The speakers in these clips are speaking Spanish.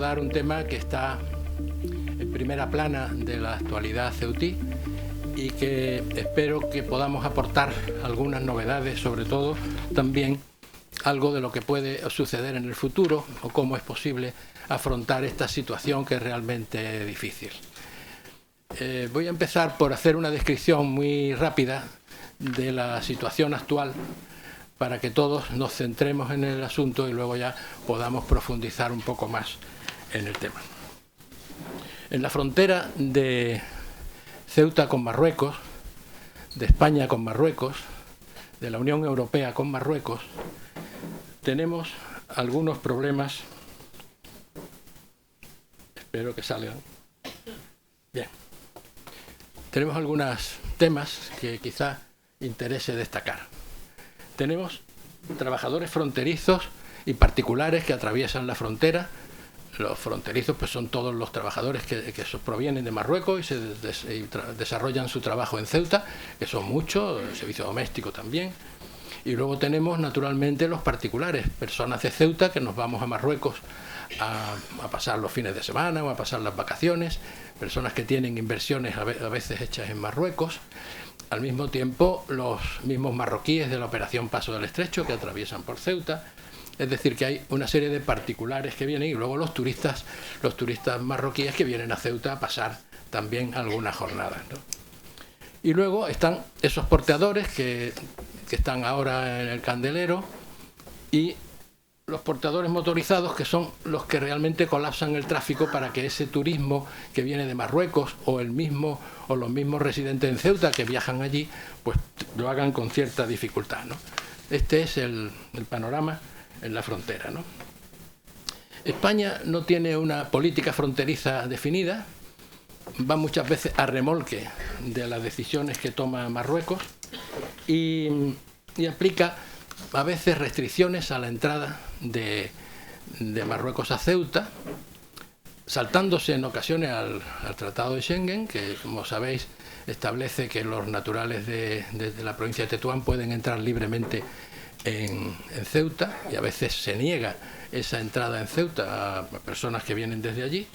abordar un tema que está en primera plana de la actualidad ceutí y que espero que podamos aportar algunas novedades, sobre todo también algo de lo que puede suceder en el futuro o cómo es posible afrontar esta situación que es realmente difícil. Voy a empezar por hacer una descripción muy rápida de la situación actual para que todos nos centremos en el asunto y luego ya podamos profundizar un poco más en el tema. En la frontera de Ceuta con Marruecos, de España con Marruecos, de la Unión Europea con Marruecos, tenemos algunos problemas. Espero que salgan. Bien. Tenemos algunos temas que quizá interese destacar. Tenemos trabajadores fronterizos y particulares que atraviesan la frontera. Los fronterizos pues son todos los trabajadores que provienen de Marruecos y se desarrollan su trabajo en Ceuta, que son muchos, el servicio doméstico también. Y luego tenemos naturalmente los particulares, personas de Ceuta que nos vamos a Marruecos a pasar los fines de semana o a pasar las vacaciones, personas que tienen inversiones a veces hechas en Marruecos. Al mismo tiempo, los mismos marroquíes de la operación Paso del Estrecho que atraviesan por Ceuta. Es decir, que hay una serie de particulares que vienen y luego los turistas marroquíes que vienen a Ceuta a pasar también algunas jornadas, ¿no? Y luego están esos porteadores que están ahora en el Candelero y los porteadores motorizados, que son los que realmente colapsan el tráfico para que ese turismo que viene de Marruecos o los mismos residentes en Ceuta que viajan allí, pues lo hagan con cierta dificultad, ¿no? Este es el panorama en la frontera, ¿no? España no tiene una política fronteriza definida, va muchas veces a remolque de las decisiones que toma Marruecos y aplica a veces restricciones a la entrada de Marruecos a Ceuta, saltándose en ocasiones al Tratado de Schengen, que como sabéis establece que los naturales de la provincia de Tetuán pueden entrar libremente en Ceuta, y a veces se niega esa entrada en Ceuta a personas que vienen desde allí.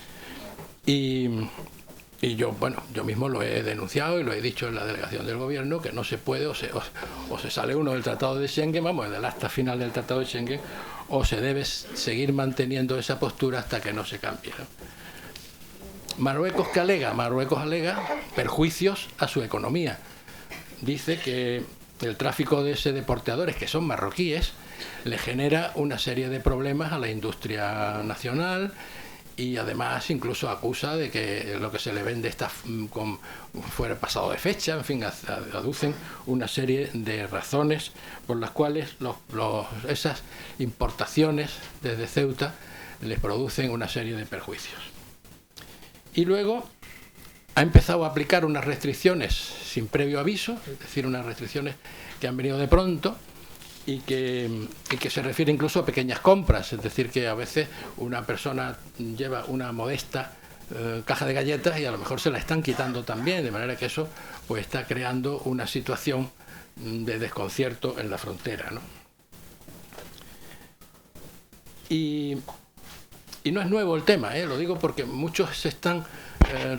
Y yo mismo lo he denunciado y lo he dicho en la delegación del gobierno, que no se puede, o se sale uno del Tratado de Schengen, del acta final del Tratado de Schengen, o se debe seguir manteniendo esa postura hasta que no se cambie, ¿no? Marruecos, ¿qué alega? Marruecos alega perjuicios a su economía. Dice que el tráfico de porteadores, que son marroquíes, le genera una serie de problemas a la industria nacional. Y además incluso acusa de que lo que se le vende está fuera pasado de fecha, en fin, aducen una serie de razones por las cuales esas importaciones desde Ceuta les producen una serie de perjuicios. Y luego ha empezado a aplicar unas restricciones sin previo aviso, es decir, unas restricciones que han venido de pronto, y que se refiere incluso a pequeñas compras, es decir, que a veces una persona lleva una modesta caja de galletas y a lo mejor se la están quitando también, de manera que eso pues está creando una situación de desconcierto en la frontera, ¿no? Y no es nuevo el tema, lo digo porque muchos se están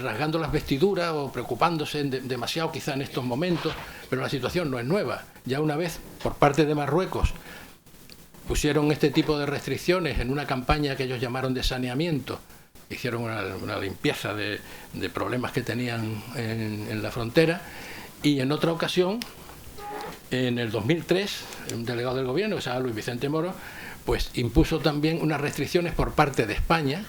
rasgando las vestiduras o preocupándose demasiado quizá en estos momentos, pero la situación no es nueva. Ya una vez por parte de Marruecos pusieron este tipo de restricciones en una campaña que ellos llamaron de saneamiento, hicieron una limpieza de problemas que tenían en la frontera, y en otra ocasión, en el 2003, un delegado del gobierno que se llama Luis Vicente Moro, pues impuso también unas restricciones por parte de España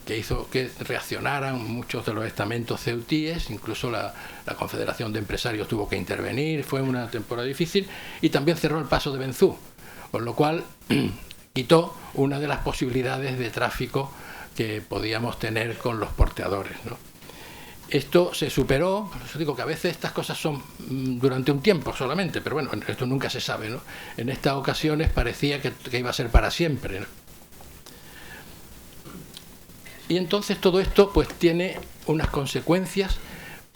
que hizo que reaccionaran muchos de los estamentos ceutíes, incluso la Confederación de Empresarios tuvo que intervenir, fue una temporada difícil, y también cerró el paso de Benzú, con lo cual quitó una de las posibilidades de tráfico que podíamos tener con los porteadores, ¿no? Esto se superó, por eso digo que a veces estas cosas son durante un tiempo solamente, pero bueno, esto nunca se sabe, ¿no? En estas ocasiones parecía que iba a ser para siempre, ¿no? Y entonces todo esto pues tiene unas consecuencias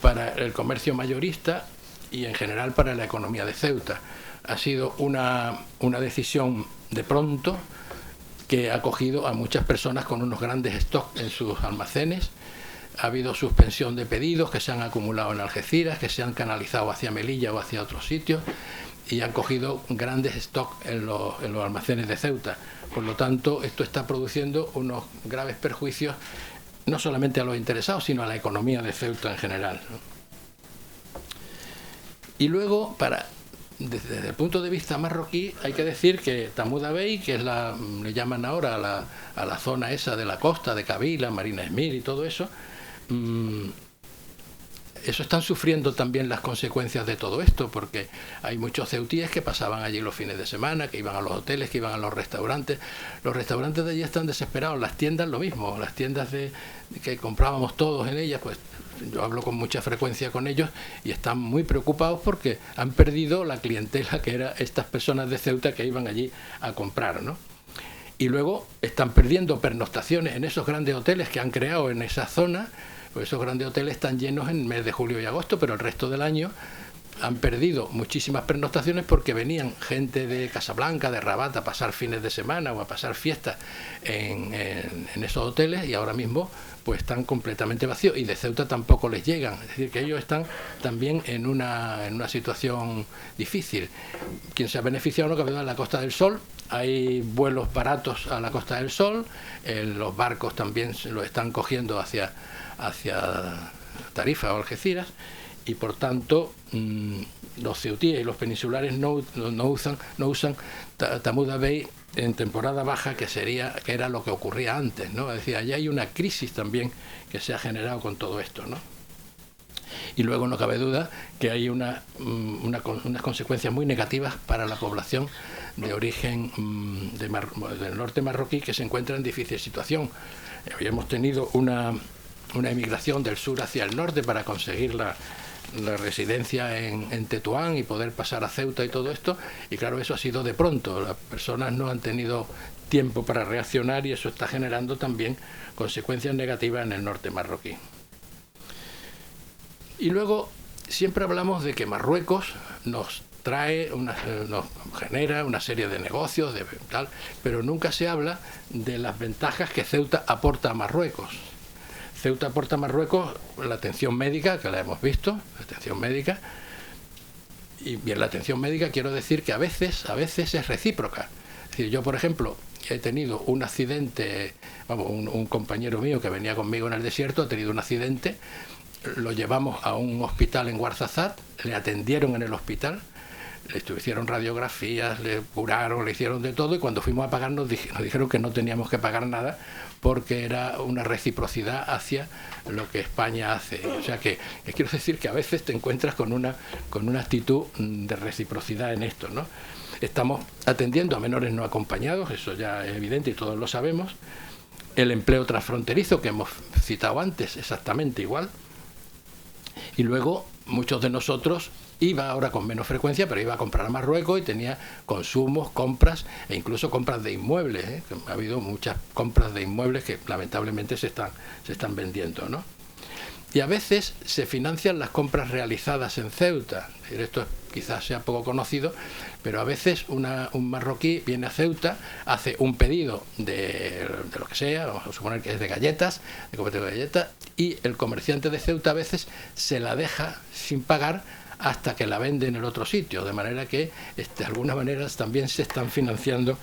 para el comercio mayorista y en general para la economía de Ceuta. Ha sido una decisión de pronto, que ha acogido a muchas personas con unos grandes stocks en sus almacenes. Ha habido suspensión de pedidos que se han acumulado en Algeciras, que se han canalizado hacia Melilla o hacia otros sitios, y han cogido grandes stocks en los almacenes de Ceuta. Por lo tanto, esto está produciendo unos graves perjuicios no solamente a los interesados, sino a la economía de Ceuta en general, ¿no? Y luego, desde el punto de vista marroquí, hay que decir que Tamuda Bey, que es le llaman ahora a la zona esa de la costa, de Kabila, Marina Esmir y todo eso, eso están sufriendo también las consecuencias de todo esto, porque hay muchos ceutíes que pasaban allí los fines de semana, que iban a los hoteles, que iban a los restaurantes. Los restaurantes de allí están desesperados, las tiendas lo mismo, las tiendas que comprábamos todos en ellas, pues yo hablo con mucha frecuencia con ellos y están muy preocupados porque han perdido la clientela que eran estas personas de Ceuta que iban allí a comprar, ¿no? Y luego están perdiendo pernoctaciones en esos grandes hoteles que han creado en esa zona. Pues esos grandes hoteles están llenos en el mes de julio y agosto, pero el resto del año han perdido muchísimas pernoctaciones porque venían gente de Casablanca, de Rabat, a pasar fines de semana o a pasar fiestas en esos hoteles, y ahora mismo pues están completamente vacíos, y de Ceuta tampoco les llegan. Es decir, que ellos están también en una situación difícil. Quien se ha beneficiado, no cabe duda, en la Costa del Sol. Hay vuelos baratos a la Costa del Sol, los barcos también lo están cogiendo hacia Tarifa o Algeciras, y por tanto los ceutíes y los peninsulares no usan Tamuda Bey en temporada baja, que era lo que ocurría antes, ¿no? Es decir, allá hay una crisis también que se ha generado con todo esto, ¿no? Y luego no cabe duda que hay unas consecuencias muy negativas para la población de origen del norte marroquí, que se encuentra en difícil situación. Habíamos tenido una emigración del sur hacia el norte para conseguir la residencia en Tetuán y poder pasar a Ceuta y todo esto, y claro, eso ha sido de pronto. Las personas no han tenido tiempo para reaccionar, y eso está generando también consecuencias negativas en el norte marroquí. Y luego siempre hablamos de que Marruecos nos genera una serie de negocios, pero nunca se habla de las ventajas que Ceuta aporta a Marruecos. Ceuta aporta a Marruecos la atención médica, que la hemos visto, la atención médica, y bien, la atención médica quiero decir que a veces es recíproca. Es decir, yo, por ejemplo, he tenido un accidente, un compañero mío que venía conmigo en el desierto ha tenido un accidente, lo llevamos a un hospital en Ouarzazate, le atendieron en el hospital, le hicieron radiografías, le curaron, le hicieron de todo, y cuando fuimos a pagar nos dijeron que no teníamos que pagar nada porque era una reciprocidad hacia lo que España hace. O sea que quiero decir que a veces te encuentras con una actitud de reciprocidad en esto, ¿no? Estamos atendiendo a menores no acompañados, eso ya es evidente y todos lo sabemos. El empleo transfronterizo que hemos citado antes, exactamente igual. Y luego muchos de nosotros iba ahora con menos frecuencia, pero iba a comprar a Marruecos y tenía consumos, compras e incluso compras de inmuebles, ¿eh? Ha habido muchas compras de inmuebles que lamentablemente se están vendiendo, ¿no? Y a veces se financian las compras realizadas en Ceuta. Esto quizás sea poco conocido, pero a veces un marroquí viene a Ceuta, hace un pedido de lo que sea, vamos a suponer que es de galletas, de copete de galletas, y el comerciante de Ceuta a veces se la deja sin pagar hasta que la vende en el otro sitio, de manera que de alguna manera también se están financiando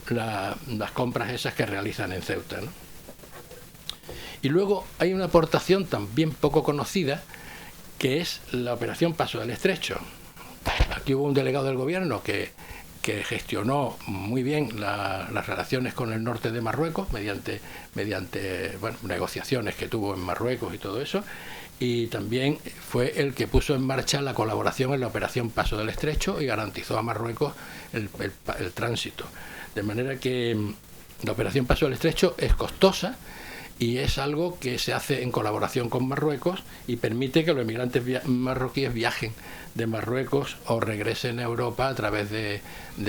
las compras esas que realizan en Ceuta, ¿no? Y luego hay una aportación también poco conocida, que es la operación Paso del Estrecho. Aquí hubo un delegado del gobierno que gestionó muy bien las relaciones con el norte de Marruecos mediante negociaciones que tuvo en Marruecos y todo eso, y también fue el que puso en marcha la colaboración en la operación Paso del Estrecho y garantizó a Marruecos el tránsito. De manera que la operación Paso del Estrecho es costosa y es algo que se hace en colaboración con Marruecos y permite que los emigrantes marroquíes viajen de Marruecos o regresen a Europa a través de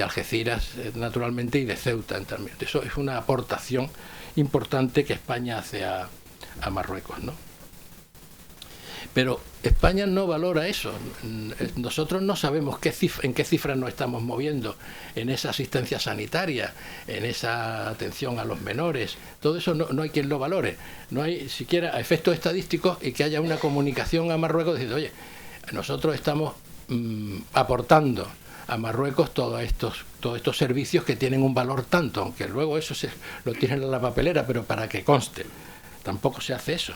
Algeciras, naturalmente, y de Ceuta también. Eso es una aportación importante que España hace a Marruecos, ¿no? Pero España no valora eso. Nosotros no sabemos en qué cifras nos estamos moviendo en esa asistencia sanitaria, en esa atención a los menores. Todo eso no hay quien lo valore. No hay siquiera a efectos estadísticos y que haya una comunicación a Marruecos diciendo, oye, nosotros estamos aportando a Marruecos todos estos servicios que tienen un valor tanto, aunque luego eso lo tienen en la papelera, pero para que conste. Tampoco se hace eso.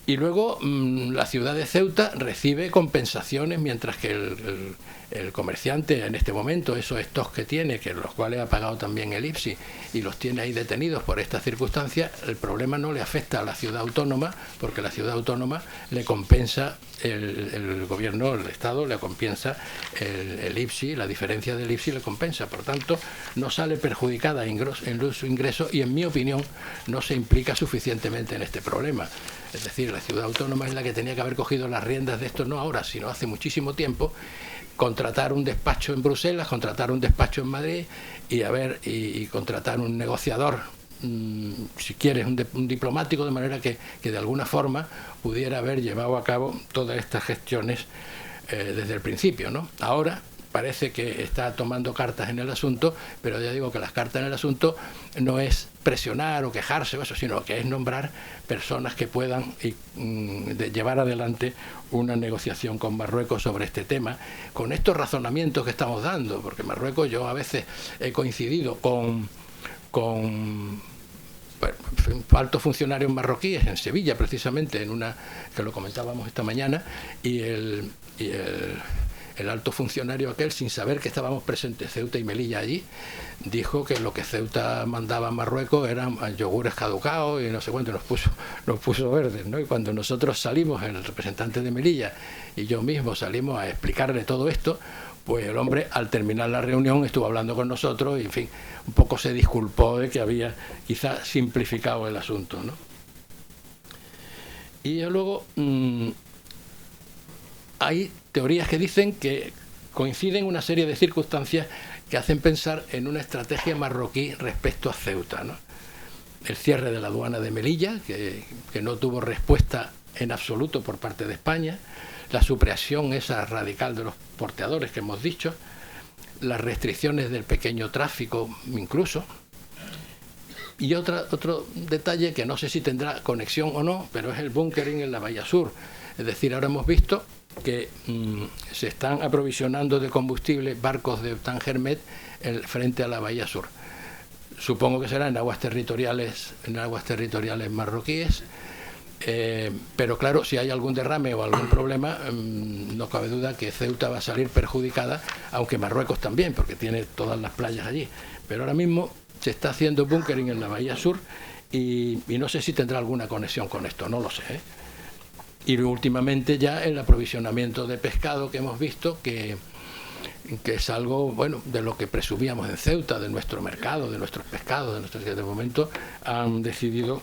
Y luego la ciudad de Ceuta recibe compensaciones, mientras que el comerciante en este momento, esos stocks que tiene, que los cuales ha pagado también el IPSI y los tiene ahí detenidos por estas circunstancias, el problema no le afecta a la ciudad autónoma, porque la ciudad autónoma le compensa, el gobierno, el Estado le compensa el IPSI, la diferencia del IPSI le compensa. Por tanto, no sale perjudicada en su ingreso y, en mi opinión, no se implica suficientemente en este problema. Es decir, la ciudad autónoma es la que tenía que haber cogido las riendas de esto, no ahora, sino hace muchísimo tiempo, contratar un despacho en Bruselas, contratar un despacho en Madrid y contratar un negociador, si quieres, un diplomático, de manera que de alguna forma pudiera haber llevado a cabo todas estas gestiones desde el principio, ¿no? Ahora parece que está tomando cartas en el asunto, pero ya digo que las cartas en el asunto no es presionar o quejarse o eso, sino que es nombrar personas que puedan llevar adelante una negociación con Marruecos sobre este tema, con estos razonamientos que estamos dando, porque Marruecos, yo a veces he coincidido con altos funcionarios marroquíes en Sevilla, precisamente, en una que lo comentábamos esta mañana, y el alto funcionario aquel, sin saber que estábamos presentes Ceuta y Melilla allí, dijo que lo que Ceuta mandaba a Marruecos eran yogures caducados y no sé cuánto, nos puso verdes, ¿no? Y cuando nosotros salimos, el representante de Melilla y yo mismo salimos a explicarle todo esto, pues el hombre, al terminar la reunión, estuvo hablando con nosotros y, en fin, un poco se disculpó de que había quizá simplificado el asunto, ¿no? Y luego hay teorías que dicen que coinciden una serie de circunstancias que hacen pensar en una estrategia marroquí respecto a Ceuta, ¿no? El cierre de la aduana de Melilla, que no tuvo respuesta en absoluto por parte de España, la supresión esa radical de los porteadores que hemos dicho, las restricciones del pequeño tráfico incluso, y otro detalle que no sé si tendrá conexión o no, pero es el bunkering en la Bahía Sur. Es decir, ahora hemos visto que se están aprovisionando de combustible barcos de Tangermet frente a la Bahía Sur. Supongo que será en aguas territoriales marroquíes, pero claro, si hay algún derrame o algún problema, no cabe duda que Ceuta va a salir perjudicada, aunque Marruecos también, porque tiene todas las playas allí. Pero ahora mismo se está haciendo bunkering en la Bahía Sur y no sé si tendrá alguna conexión con esto, no lo sé, ¿eh? Y últimamente ya el aprovisionamiento de pescado que hemos visto, que es algo, bueno, de lo que presumíamos en Ceuta, de nuestro mercado, de nuestros pescados, de momento han decidido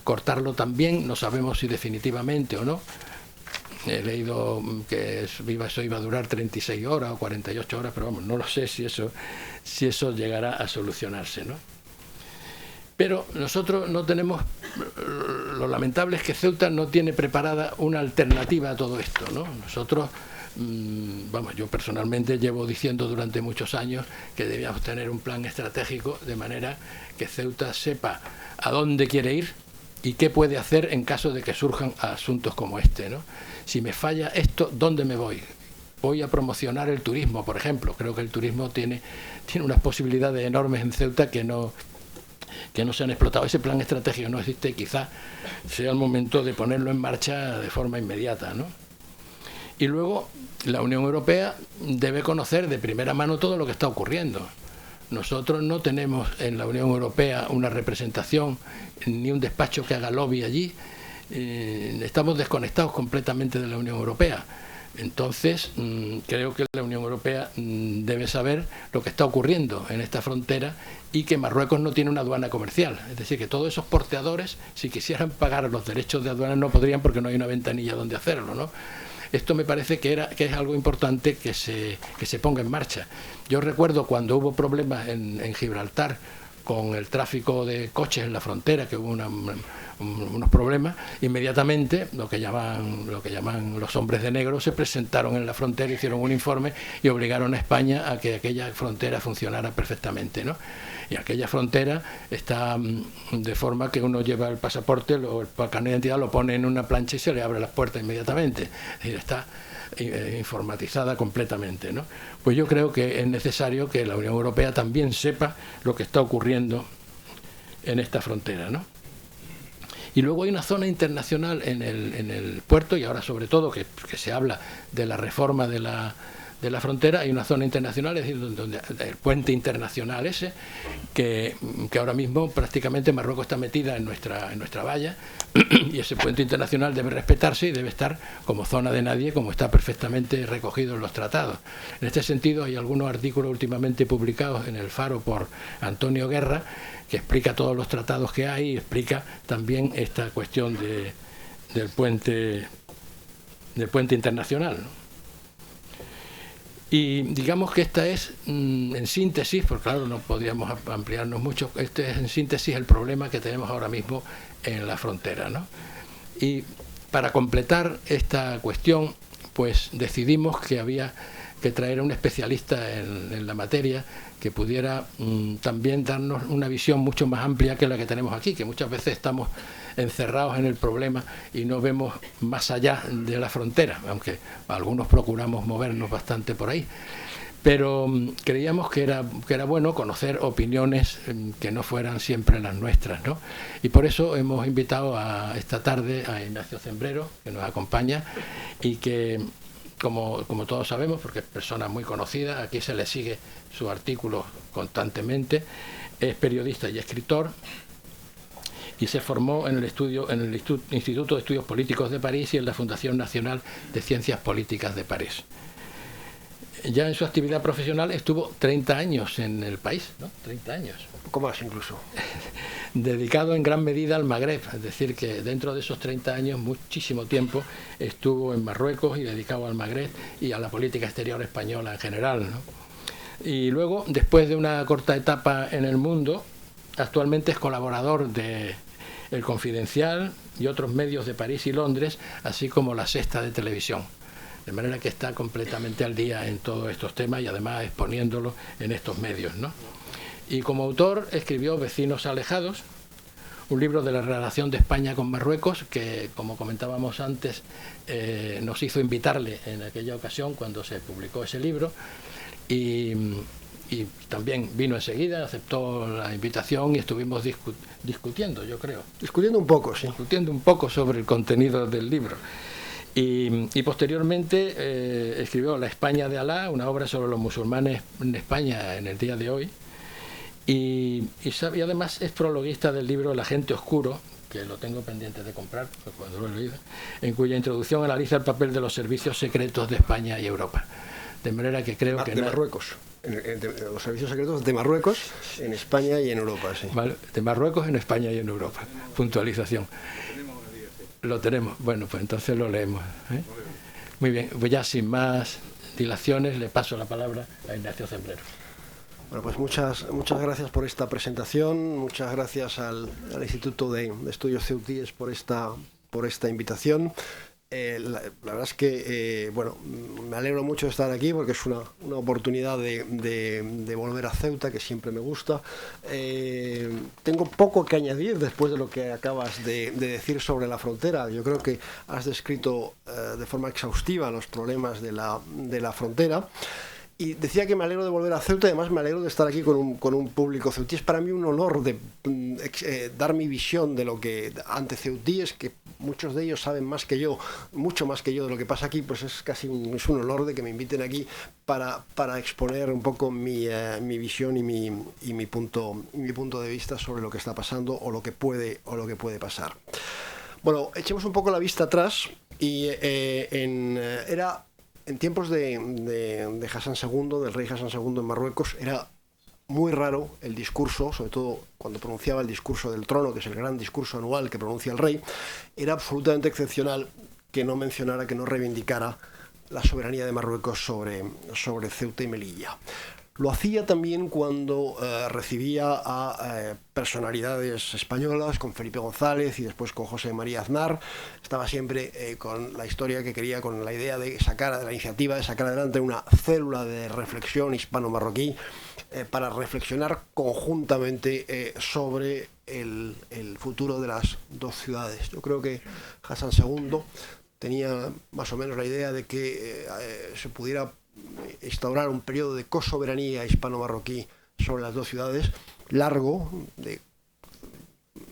cortarlo también, no sabemos si definitivamente o no. He leído que eso iba a durar 36 horas o 48 horas, pero vamos, no lo sé si eso llegará a solucionarse, ¿no? Pero nosotros no tenemos, lo lamentable es que Ceuta no tiene preparada una alternativa a todo esto, ¿no? Nosotros, vamos, yo personalmente llevo diciendo durante muchos años que debíamos tener un plan estratégico de manera que Ceuta sepa a dónde quiere ir y qué puede hacer en caso de que surjan asuntos como este, ¿no? Si me falla esto, ¿dónde me voy? Voy a promocionar el turismo, por ejemplo. Creo que el turismo tiene unas posibilidades enormes en Ceuta que no se han explotado. Ese plan estratégico no existe y quizá sea el momento de ponerlo en marcha de forma inmediata, ¿no? Y luego la Unión Europea debe conocer de primera mano todo lo que está ocurriendo. Nosotros no tenemos en la Unión Europea una representación ni un despacho que haga lobby allí. Estamos desconectados completamente de la Unión Europea. Entonces, creo que la Unión Europea debe saber lo que está ocurriendo en esta frontera y que Marruecos no tiene una aduana comercial. Es decir, que todos esos porteadores, si quisieran pagar los derechos de aduana, no podrían porque no hay una ventanilla donde hacerlo, ¿no? Esto me parece que es algo importante que se ponga en marcha. Yo recuerdo cuando hubo problemas en Gibraltar con el tráfico de coches en la frontera, que hubo unos problemas, inmediatamente lo que llaman los hombres de negro se presentaron en la frontera, hicieron un informe y obligaron a España a que aquella frontera funcionara perfectamente, ¿no? Y aquella frontera está de forma que uno lleva el pasaporte o el carnet de identidad, lo pone en una plancha y se le abre las puertas inmediatamente. Es decir, está informatizada completamente, ¿no? Pues yo creo que es necesario que la Unión Europea también sepa lo que está ocurriendo en esta frontera, ¿no? Y luego hay una zona internacional en el puerto, y ahora sobre todo que se habla de la reforma de la frontera, hay una zona internacional, es decir, donde el puente internacional ese, que ahora mismo prácticamente Marruecos está metida en nuestra valla, y ese puente internacional debe respetarse y debe estar como zona de nadie, como está perfectamente recogido en los tratados. En este sentido hay algunos artículos últimamente publicados en El Faro por Antonio Guerra, que explica todos los tratados que hay y explica también esta cuestión del puente internacional, ¿no? Y digamos que esta es, en síntesis, porque claro, no podríamos ampliarnos mucho, este es en síntesis el problema que tenemos ahora mismo en la frontera, ¿no? Y para completar esta cuestión, pues decidimos que había que traer a un especialista en la materia que pudiera también darnos una visión mucho más amplia que la que tenemos aquí, que muchas veces estamos encerrados en el problema y no vemos más allá de la frontera, aunque algunos procuramos movernos bastante por ahí. Pero creíamos que era bueno conocer opiniones que no fueran siempre las nuestras, ¿no? Y por eso hemos invitado esta tarde a Ignacio Zembrero, que nos acompaña y que, como todos sabemos, porque es persona muy conocida, aquí se le sigue sus artículos constantemente, es periodista y escritor, y se formó en el Instituto de Estudios Políticos de París y en la Fundación Nacional de Ciencias Políticas de París. Ya en su actividad profesional estuvo 30 años en el país, ¿no? 30 años. Un poco más incluso. Dedicado en gran medida al Magreb, es decir, que dentro de esos 30 años, muchísimo tiempo, estuvo en Marruecos y dedicado al Magreb y a la política exterior española en general, ¿no? Y luego, después de una corta etapa en El Mundo, actualmente es colaborador de El Confidencial y otros medios de París y Londres, así como La Sexta de televisión. De manera que está completamente al día en todos estos temas y además exponiéndolo en estos medios, ¿no? Y como autor escribió Vecinos Alejados, un libro de la relación de España con Marruecos, que, como comentábamos antes, nos hizo invitarle en aquella ocasión cuando se publicó ese libro, y también vino enseguida, aceptó la invitación y estuvimos discutiendo, yo creo. Discutiendo un poco, sí. Discutiendo un poco sobre el contenido del libro. Y posteriormente escribió La España de Alá, una obra sobre los musulmanes en España en el día de hoy, y además es prologuista del libro El Agente Oscuro, que lo tengo pendiente de comprar cuando lo he leído, en cuya introducción analiza el papel de los servicios secretos de España y Europa. De manera que creo que... De Marruecos. Los servicios secretos de Marruecos en España y en Europa, sí. Vale, de Marruecos en España y en Europa. Puntualización. Lo tenemos. Bueno, pues entonces lo leemos, ¿eh? Muy bien, pues ya sin más dilaciones le paso la palabra a Ignacio Zembrero. Bueno, pues muchas gracias por esta presentación, muchas gracias al Instituto de Estudios Ceutíes por esta invitación. La verdad es que, bueno, me alegro mucho de estar aquí porque es una oportunidad de volver a Ceuta, que siempre me gusta. Tengo poco que añadir después de lo que acabas de decir sobre la frontera. Yo creo que has descrito de forma exhaustiva los problemas de la frontera. Y decía que me alegro de volver a Ceuta y además me alegro de estar aquí con un público ceutí. Es para mí un honor de dar mi visión de lo que ante ceutíes, que muchos de ellos saben más que yo, mucho más que yo de lo que pasa aquí, pues es casi un honor de que me inviten aquí para exponer un poco mi visión y mi punto de vista sobre lo que está pasando o lo que puede pasar. Bueno, echemos un poco la vista atrás y en tiempos de Hassan II, del rey Hassan II en Marruecos, era muy raro el discurso, sobre todo cuando pronunciaba el discurso del trono, que es el gran discurso anual que pronuncia el rey, era absolutamente excepcional que no mencionara, que no reivindicara la soberanía de Marruecos sobre Ceuta y Melilla. Lo hacía también cuando recibía a personalidades españolas, con Felipe González y después con José María Aznar. Estaba siempre con la historia que quería, con la idea de la iniciativa de sacar adelante una célula de reflexión hispano-marroquí para reflexionar conjuntamente sobre el futuro de las dos ciudades. Yo creo que Hassan II tenía más o menos la idea de que se pudiera instaurar un periodo de cosoberanía hispano-marroquí sobre las dos ciudades, largo, de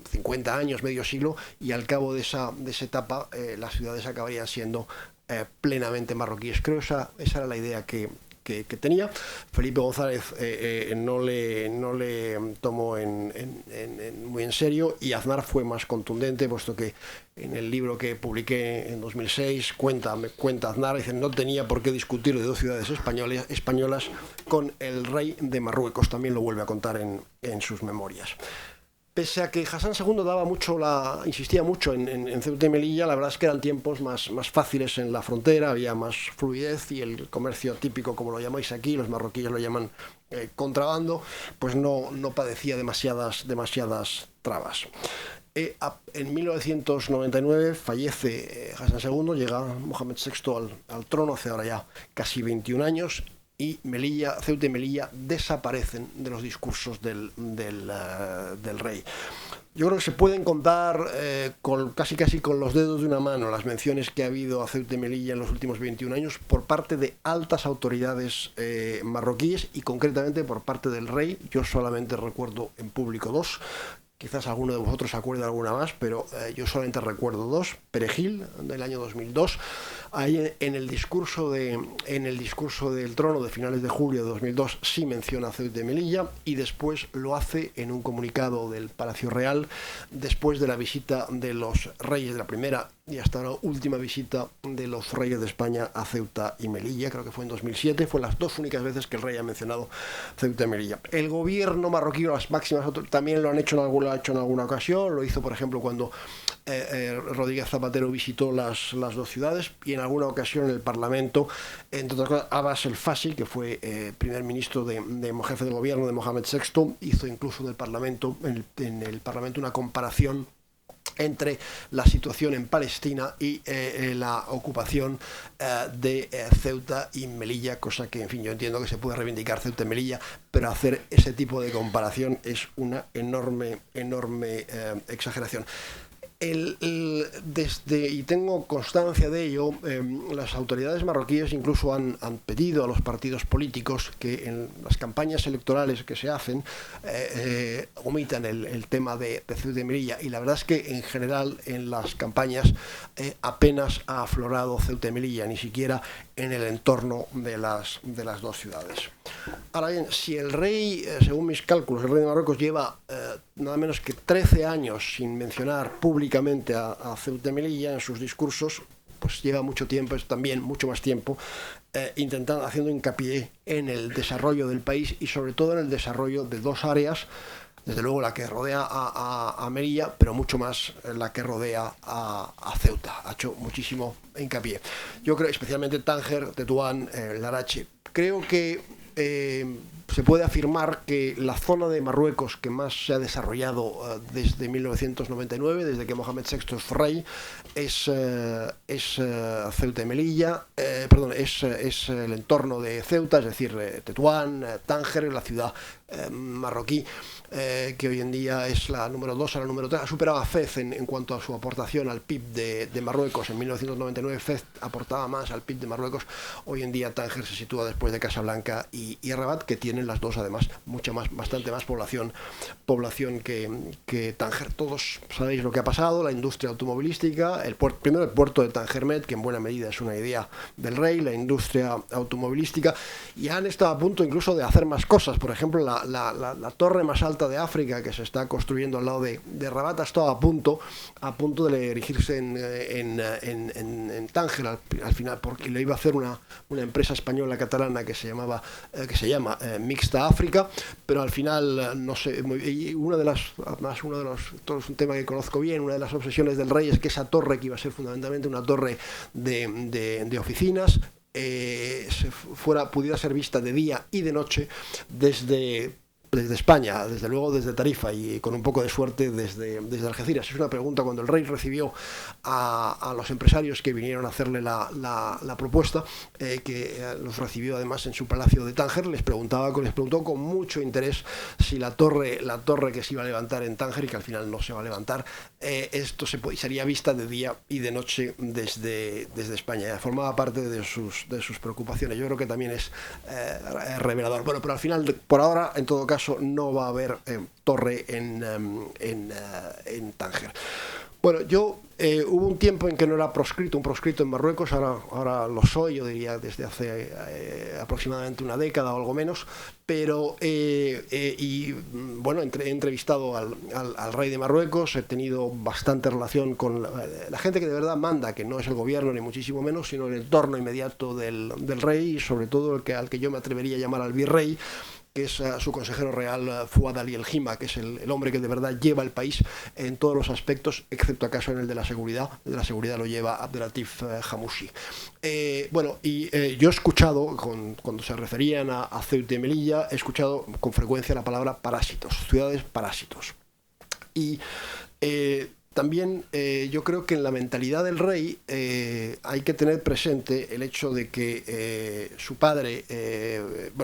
50 años, medio siglo, y al cabo de esa etapa las ciudades acabarían siendo plenamente marroquíes. Creo esa era la idea que tenía. Felipe González no le tomó muy en serio, y Aznar fue más contundente, puesto que en el libro que publiqué en 2006 cuenta Aznar, dice: no tenía por qué discutir de dos ciudades españolas con el rey de Marruecos. También lo vuelve a contar en sus memorias. Pese a que Hassan II insistía mucho en Ceuta y Melilla, la verdad es que eran tiempos más fáciles en la frontera, había más fluidez, y el comercio típico, como lo llamáis aquí, los marroquíes lo llaman contrabando, pues no padecía demasiadas trabas. En 1999 fallece Hassan II, llega Mohamed VI al trono hace ahora ya casi 21 años, y Ceuta y Melilla desaparecen de los discursos del rey. Yo creo que se pueden contar casi con los dedos de una mano las menciones que ha habido a Ceuta y Melilla en los últimos 21 años por parte de altas autoridades marroquíes, y concretamente por parte del rey. Yo solamente recuerdo en público dos. Quizás alguno de vosotros se acuerde de alguna más, pero yo solamente recuerdo dos. Perejil, del año 2002. Ahí en el discurso del trono de finales de julio de 2002 sí menciona Ceuta y Melilla, y después lo hace en un comunicado del Palacio Real después de la visita de los reyes, de la primera y hasta la última visita de los reyes de España a Ceuta y Melilla. Creo que fue en 2007, fue las dos únicas veces que el rey ha mencionado Ceuta y Melilla. El gobierno marroquí, las máximas también lo han hecho en alguna ocasión. Lo hizo, por ejemplo, cuando Rodríguez Zapatero visitó las dos ciudades, y en alguna ocasión en el Parlamento, entre otras cosas, Abbas El Fassi, que fue primer ministro jefe del gobierno de Mohamed VI, hizo incluso en el Parlamento una comparación entre la situación en Palestina y la ocupación de Ceuta y Melilla, cosa que, en fin, yo entiendo que se puede reivindicar Ceuta y Melilla, pero hacer ese tipo de comparación es una enorme exageración. Y tengo constancia de ello, las autoridades marroquíes incluso han pedido a los partidos políticos que en las campañas electorales que se hacen omitan el tema de Ceuta y Melilla, y la verdad es que en general en las campañas apenas ha aflorado Ceuta y Melilla, ni siquiera en el entorno de las dos ciudades. Ahora bien, si el rey, según mis cálculos, el rey de Marruecos lleva nada menos que 13 años sin mencionar públicamente a Ceuta y Melilla en sus discursos, pues lleva mucho tiempo, es también mucho más tiempo, haciendo hincapié en el desarrollo del país, y sobre todo en el desarrollo de dos áreas, desde luego la que rodea a Melilla, pero mucho más la que rodea a Ceuta. Ha hecho muchísimo hincapié. Yo creo, especialmente Tánger, Tetuán, Larache. Creo que se puede afirmar que la zona de Marruecos que más se ha desarrollado desde 1999, desde que Mohamed VI es rey, es Ceuta y Melilla, es el entorno de Ceuta, es decir, Tetuán, Tánger, la ciudad marroquí, que hoy en día es la número 2 a la número 3, ha superado a Fez en cuanto a su aportación al PIB de Marruecos. En 1999 Fez aportaba más al PIB de Marruecos. Hoy en día Tánger se sitúa después de Casablanca y Rabat, que tienen las dos además bastante más población que Tánger. Todos sabéis lo que ha pasado, la industria automovilística, primero el puerto de Tangermet, que en buena medida es una idea del rey, la industria automovilística, y han estado a punto incluso de hacer más cosas. Por ejemplo, la torre más alta de África, que se está construyendo al lado de Rabat, ha estado a punto de erigirse en Tánger al final, porque lo iba a hacer una empresa española catalana que se llama Mixta África, pero al final no sé, todo es un tema que conozco bien. Una de las obsesiones del rey es que esa torre, que iba a ser fundamentalmente una torre de oficinas, pudiera ser vista de día y de noche desde España, desde luego desde Tarifa y con un poco de suerte desde Algeciras. Es una pregunta cuando el rey recibió a los empresarios que vinieron a hacerle la propuesta, que los recibió además en su palacio de Tánger. Les preguntó con mucho interés si la torre que se iba a levantar en Tánger y que al final no se va a levantar, esto sería vista de día y de noche desde España. Formaba parte de sus preocupaciones. Yo creo que también es revelador. Bueno, pero al final, por ahora, en todo caso, no va a haber torre en Tánger. Bueno, hubo un tiempo en que no era un proscrito en Marruecos, ahora lo soy, yo diría desde hace aproximadamente una década o algo menos, pero bueno, he entrevistado al rey de Marruecos, he tenido bastante relación con la gente que de verdad manda, que no es el gobierno ni muchísimo menos, sino el entorno inmediato del rey, y sobre todo al que yo me atrevería a llamar al virrey, que es su consejero real, Fouad Ali El Hima, que es el hombre que de verdad lleva el país en todos los aspectos, excepto acaso en el de la seguridad. De la seguridad lo lleva Abdelatif Hamouchi. Bueno, y yo he escuchado, cuando se referían a Ceuta y Melilla, he escuchado con frecuencia la palabra parásitos, ciudades parásitos. Y también yo creo que en la mentalidad del rey hay que tener presente el hecho de que su padre,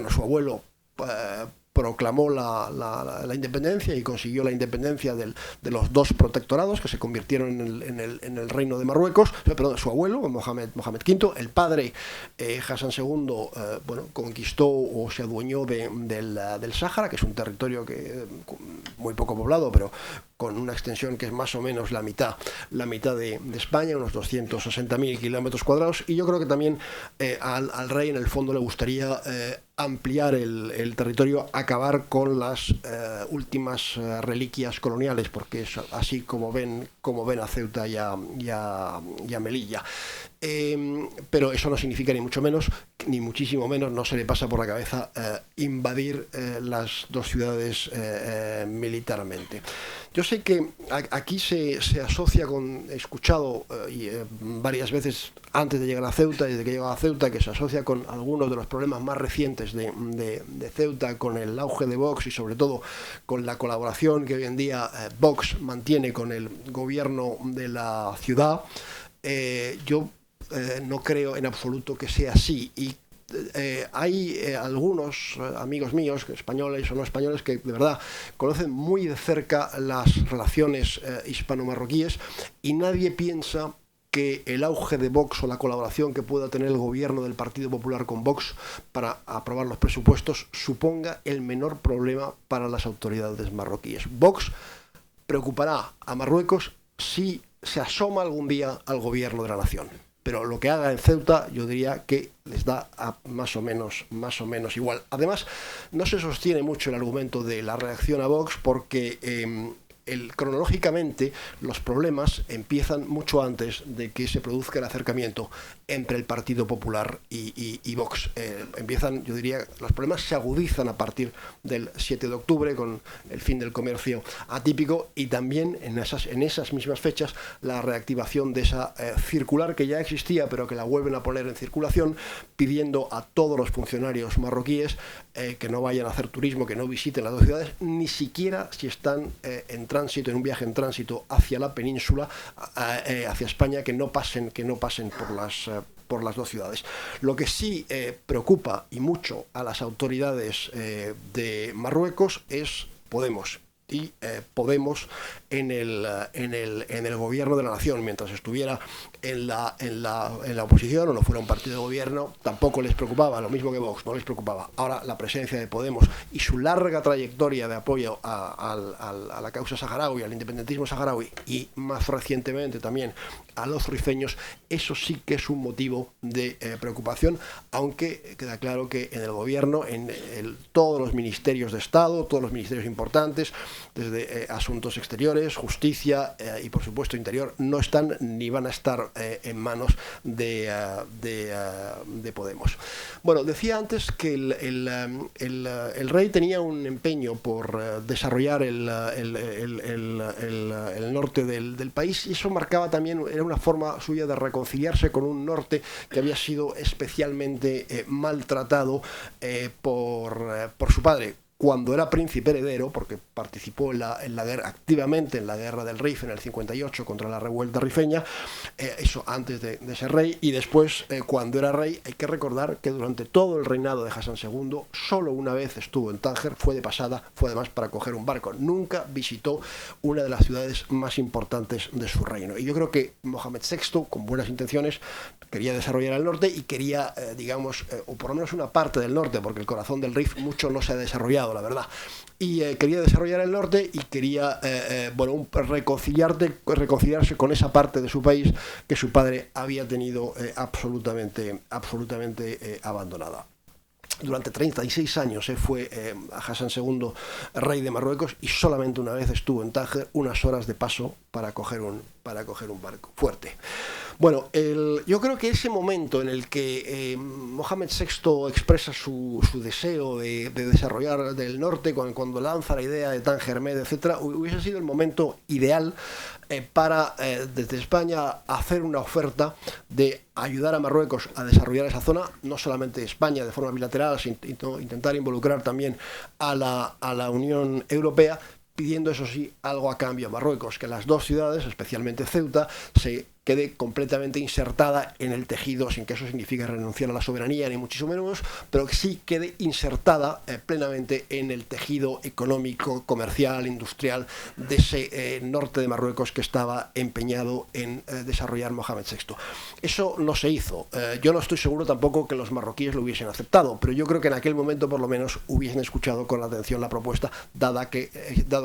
su abuelo, proclamó la independencia y consiguió la independencia de los dos protectorados que se convirtieron en el reino de Marruecos. Perdón, su abuelo, Mohamed V, el padre, Hassan II, conquistó o se adueñó del Sáhara, que es un territorio muy poco poblado, pero con una extensión que es más o menos la mitad de España, unos 260.000 kilómetros cuadrados, y yo creo que también al rey en el fondo le gustaría ampliar el territorio, acabar con las últimas reliquias coloniales, porque es así como ven a Ceuta y a Melilla. Pero eso no significa ni muchísimo menos, no se le pasa por la cabeza invadir las dos ciudades militarmente. Yo sé que aquí se asocia he escuchado varias veces antes de llegar a Ceuta, desde que he llegado a Ceuta, que se asocia con algunos de los problemas más recientes de Ceuta, con el auge de Vox y sobre todo con la colaboración que hoy en día Vox mantiene con el gobierno de la ciudad. Yo no creo en absoluto que sea así, y hay algunos amigos míos, españoles o no españoles, que de verdad conocen muy de cerca las relaciones hispano-marroquíes, y nadie piensa que el auge de Vox o la colaboración que pueda tener el gobierno del Partido Popular con Vox para aprobar los presupuestos suponga el menor problema para las autoridades marroquíes. Vox preocupará a Marruecos si se asoma algún día al gobierno de la nación, pero lo que haga en Ceuta yo diría que les da más o menos igual. Además, no se sostiene mucho el argumento de la reacción a Vox, porque cronológicamente los problemas empiezan mucho antes de que se produzca el acercamiento entre el Partido Popular y Vox. Yo diría, los problemas se agudizan a partir del 7 de octubre con el fin del comercio atípico, y también en esas mismas fechas la reactivación de esa circular que ya existía pero que la vuelven a poner en circulación, pidiendo a todos los funcionarios marroquíes que no vayan a hacer turismo, que no visiten las dos ciudades, ni siquiera si están en un viaje en tránsito hacia la península, hacia España, que no pasen por las dos ciudades. Lo que sí preocupa y mucho a las autoridades de Marruecos es Podemos. Y Podemos en el gobierno de la nación, mientras estuviera en la oposición o no fuera un partido de gobierno, tampoco les preocupaba, lo mismo que Vox, no les preocupaba. Ahora la presencia de Podemos y su larga trayectoria de apoyo a la causa saharaui, al independentismo saharaui, y más recientemente también a los rifeños, eso sí que es un motivo de preocupación, aunque queda claro que en el gobierno, todos los ministerios de Estado, todos los ministerios importantes, desde Asuntos Exteriores, exteriores, justicia y por supuesto interior no están ni van a estar en manos de Podemos. Bueno, decía antes que el rey tenía un empeño por desarrollar el norte del país, y eso marcaba también, era una forma suya de reconciliarse con un norte que había sido especialmente maltratado por su padre cuando era príncipe heredero, porque participó en la guerra, activamente en la guerra del Rif en el 58 contra la revuelta rifeña, eso antes de ser rey, y después cuando era rey. Hay que recordar que durante todo el reinado de Hassan II solo una vez estuvo en Tánger, fue de pasada, fue además para coger un barco, nunca visitó una de las ciudades más importantes de su reino. Y yo creo que Mohamed VI, con buenas intenciones, quería desarrollar el norte y quería, o por lo menos una parte del norte, porque el corazón del Rif mucho no se ha desarrollado, la verdad. Y quería desarrollar el norte y quería reconciliarse con esa parte de su país que su padre había tenido absolutamente abandonada. Durante 36 años fue Hassan II rey de Marruecos, y solamente una vez estuvo en Tánger, unas horas de paso para coger un barco fuerte. Bueno, yo creo que ese momento en el que Mohamed VI expresa su deseo de desarrollar del norte, cuando lanza la idea de Tánger Med, etc., hubiese sido el momento ideal para, desde España, hacer una oferta de ayudar a Marruecos a desarrollar esa zona, no solamente España de forma bilateral, sino intentar involucrar también a la Unión Europea, pidiendo, eso sí, algo a cambio a Marruecos, que las dos ciudades, especialmente Ceuta, se quede completamente insertada en el tejido, sin que eso signifique renunciar a la soberanía, ni muchísimo menos, pero que sí quede insertada plenamente en el tejido económico, comercial, industrial de ese norte de Marruecos que estaba empeñado en desarrollar Mohamed VI. Eso no se hizo. Yo no estoy seguro tampoco que los marroquíes lo hubiesen aceptado, pero yo creo que en aquel momento por lo menos hubiesen escuchado con atención la propuesta, dado que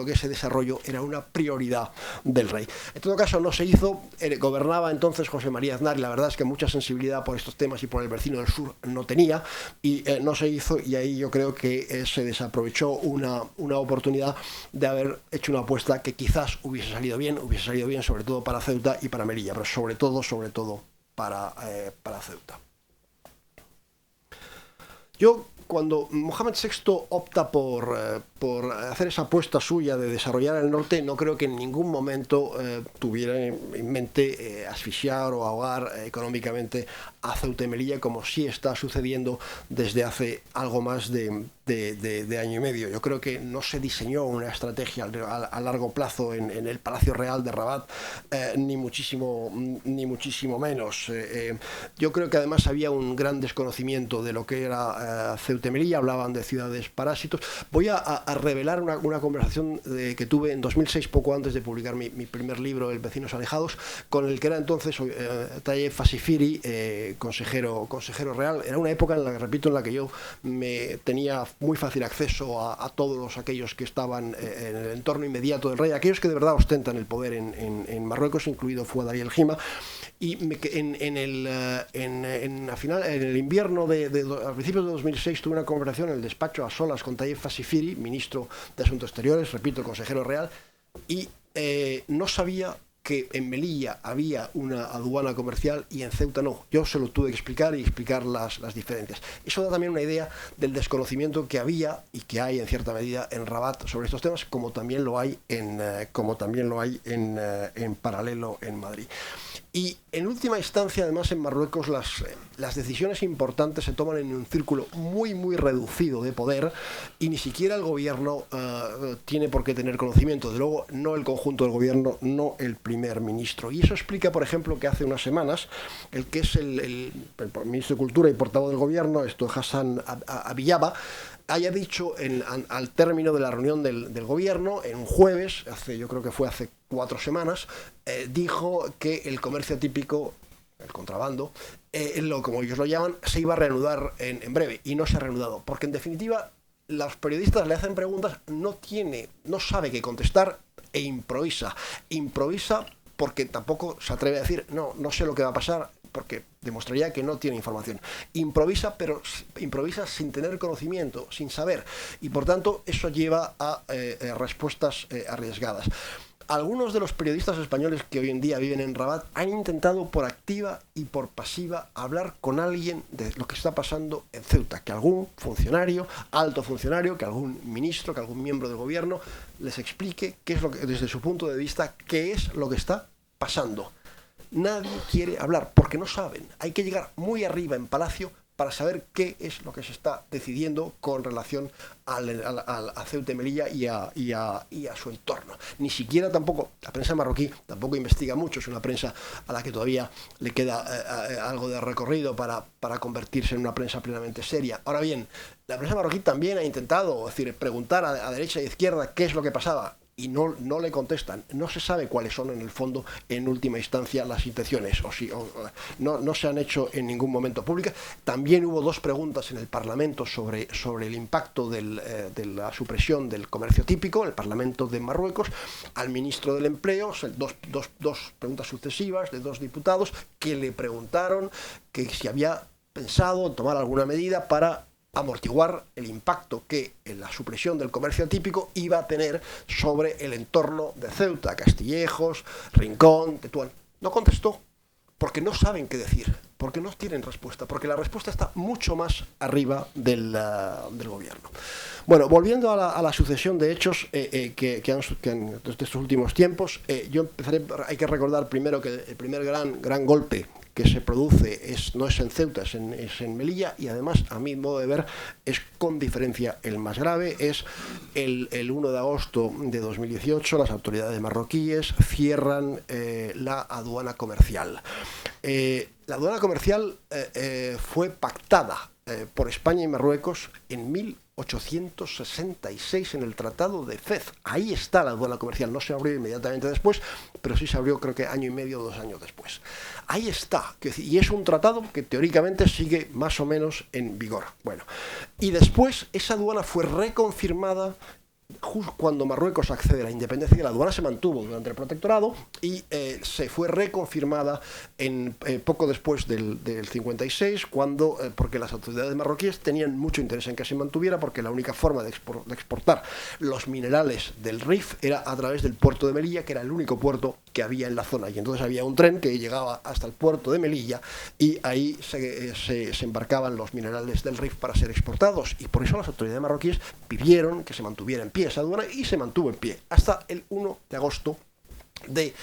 ese desarrollo era una prioridad del rey. En todo caso, no se hizo. Gobernaba entonces José María Aznar, y la verdad es que mucha sensibilidad por estos temas y por el vecino del sur no tenía, y no se hizo, y ahí yo creo que se desaprovechó una oportunidad de haber hecho una apuesta que quizás hubiese salido bien sobre todo para Ceuta y para Melilla, pero sobre todo para Ceuta. Cuando Mohamed VI opta por hacer esa apuesta suya de desarrollar el norte, no creo que en ningún momento tuviera en mente asfixiar o ahogar económicamente a Ceuta y Melilla, como sí está sucediendo desde hace algo más de año y medio. Yo creo que no se diseñó una estrategia a largo plazo en el Palacio Real de Rabat, ni muchísimo menos. Yo creo que además había un gran desconocimiento de lo que era Ceuta y Melilla. Hablaban de ciudades parásitos. Voy a revelar una conversación que tuve en 2006, poco antes de publicar mi primer libro, El Vecinos Alejados, con el que era entonces Tayeb Fasifiri, consejero real. Era una época, en la que yo me tenía muy fácil acceso a todos aquellos que estaban en el entorno inmediato del rey, aquellos que de verdad ostentan el poder en Marruecos, incluido Fouad Ariel Hima. Y en el invierno a principios de 2006 tuve una conversación en el despacho a solas con Tayeb Fasifiri, ministro de Asuntos Exteriores, repito, consejero real, y no sabía que en Melilla había una aduana comercial y en Ceuta no. Yo se lo tuve que explicar y explicar las diferencias. Eso da también una idea del desconocimiento que había y que hay en cierta medida en Rabat sobre estos temas, como también lo hay en paralelo en Madrid. Y en última instancia, además, en Marruecos las decisiones importantes se toman en un círculo muy, muy reducido de poder, y ni siquiera el gobierno tiene por qué tener conocimiento. Desde luego, no el conjunto del gobierno, no el primer ministro. Y eso explica, por ejemplo, que hace unas semanas el que es el ministro de Cultura y portavoz del gobierno, Hassan Abiyaba, haya dicho al término de la reunión del gobierno, en un jueves, yo creo que fue hace 4 semanas, dijo que el comercio típico, el contrabando, como ellos lo llaman, se iba a reanudar en breve, y no se ha reanudado, porque en definitiva los periodistas le hacen preguntas, no sabe qué contestar e improvisa porque tampoco se atreve a decir no sé lo que va a pasar, porque demostraría que no tiene información. Improvisa, pero improvisa sin tener conocimiento, sin saber, y por tanto eso lleva a respuestas arriesgadas. algunos de los periodistas españoles que hoy en día viven en Rabat han intentado por activa y por pasiva hablar con alguien de lo que está pasando en Ceuta, que algún funcionario, alto funcionario, que algún ministro, que algún miembro del gobierno les explique qué es lo que, desde su punto de vista, qué es lo que está pasando. Nadie quiere hablar porque no saben. Hay que llegar muy arriba en Palacio para saber qué es lo que se está decidiendo con relación a Ceuta y Melilla y a su entorno. Ni siquiera tampoco, la prensa marroquí tampoco investiga mucho, es una prensa a la que todavía le queda algo de recorrido para convertirse en una prensa plenamente seria. Ahora bien, la prensa marroquí también ha intentado, es decir, preguntar a derecha e izquierda qué es lo que pasaba, y no le contestan. No se sabe cuáles son en el fondo, en última instancia, las intenciones, no se han hecho en ningún momento públicas. También hubo 2 preguntas en el Parlamento sobre el impacto de la supresión del comercio típico, el Parlamento de Marruecos, al ministro del Empleo, dos preguntas sucesivas de 2 diputados que le preguntaron que si había pensado en tomar alguna medida para amortiguar el impacto que la supresión del comercio típico iba a tener sobre el entorno de Ceuta, Castillejos, Rincón, Tetuán. No contestó, porque no saben qué decir, porque no tienen respuesta, porque la respuesta está mucho más arriba del gobierno. Bueno, volviendo a la sucesión de hechos que han desde estos últimos tiempos, yo empezaré. Hay que recordar primero que el primer gran golpe que se produce no es en Ceuta, es en Melilla, y además, a mi modo de ver, es con diferencia el más grave. Es el 1 de agosto de 2018, las autoridades marroquíes cierran la aduana comercial. La aduana comercial fue pactada por España y Marruecos en 1866 en el Tratado de Fez. Ahí está la aduana comercial. No se abrió inmediatamente después, pero sí se abrió, creo que año y medio o 2 años después. Ahí está. Y es un tratado que teóricamente sigue más o menos en vigor. Bueno, y después esa aduana fue reconfirmada justo cuando Marruecos accede a la independencia. La aduana se mantuvo durante el protectorado y se fue reconfirmada poco después del 56, porque las autoridades marroquíes tenían mucho interés en que se mantuviera, porque la única forma de exportar los minerales del Rif era a través del puerto de Melilla, que era el único puerto que había en la zona, y entonces había un tren que llegaba hasta el puerto de Melilla y ahí se embarcaban los minerales del Rif para ser exportados, y por eso las autoridades marroquíes pidieron que se mantuviera en pie esa aduana, y se mantuvo en pie hasta el 1 de agosto de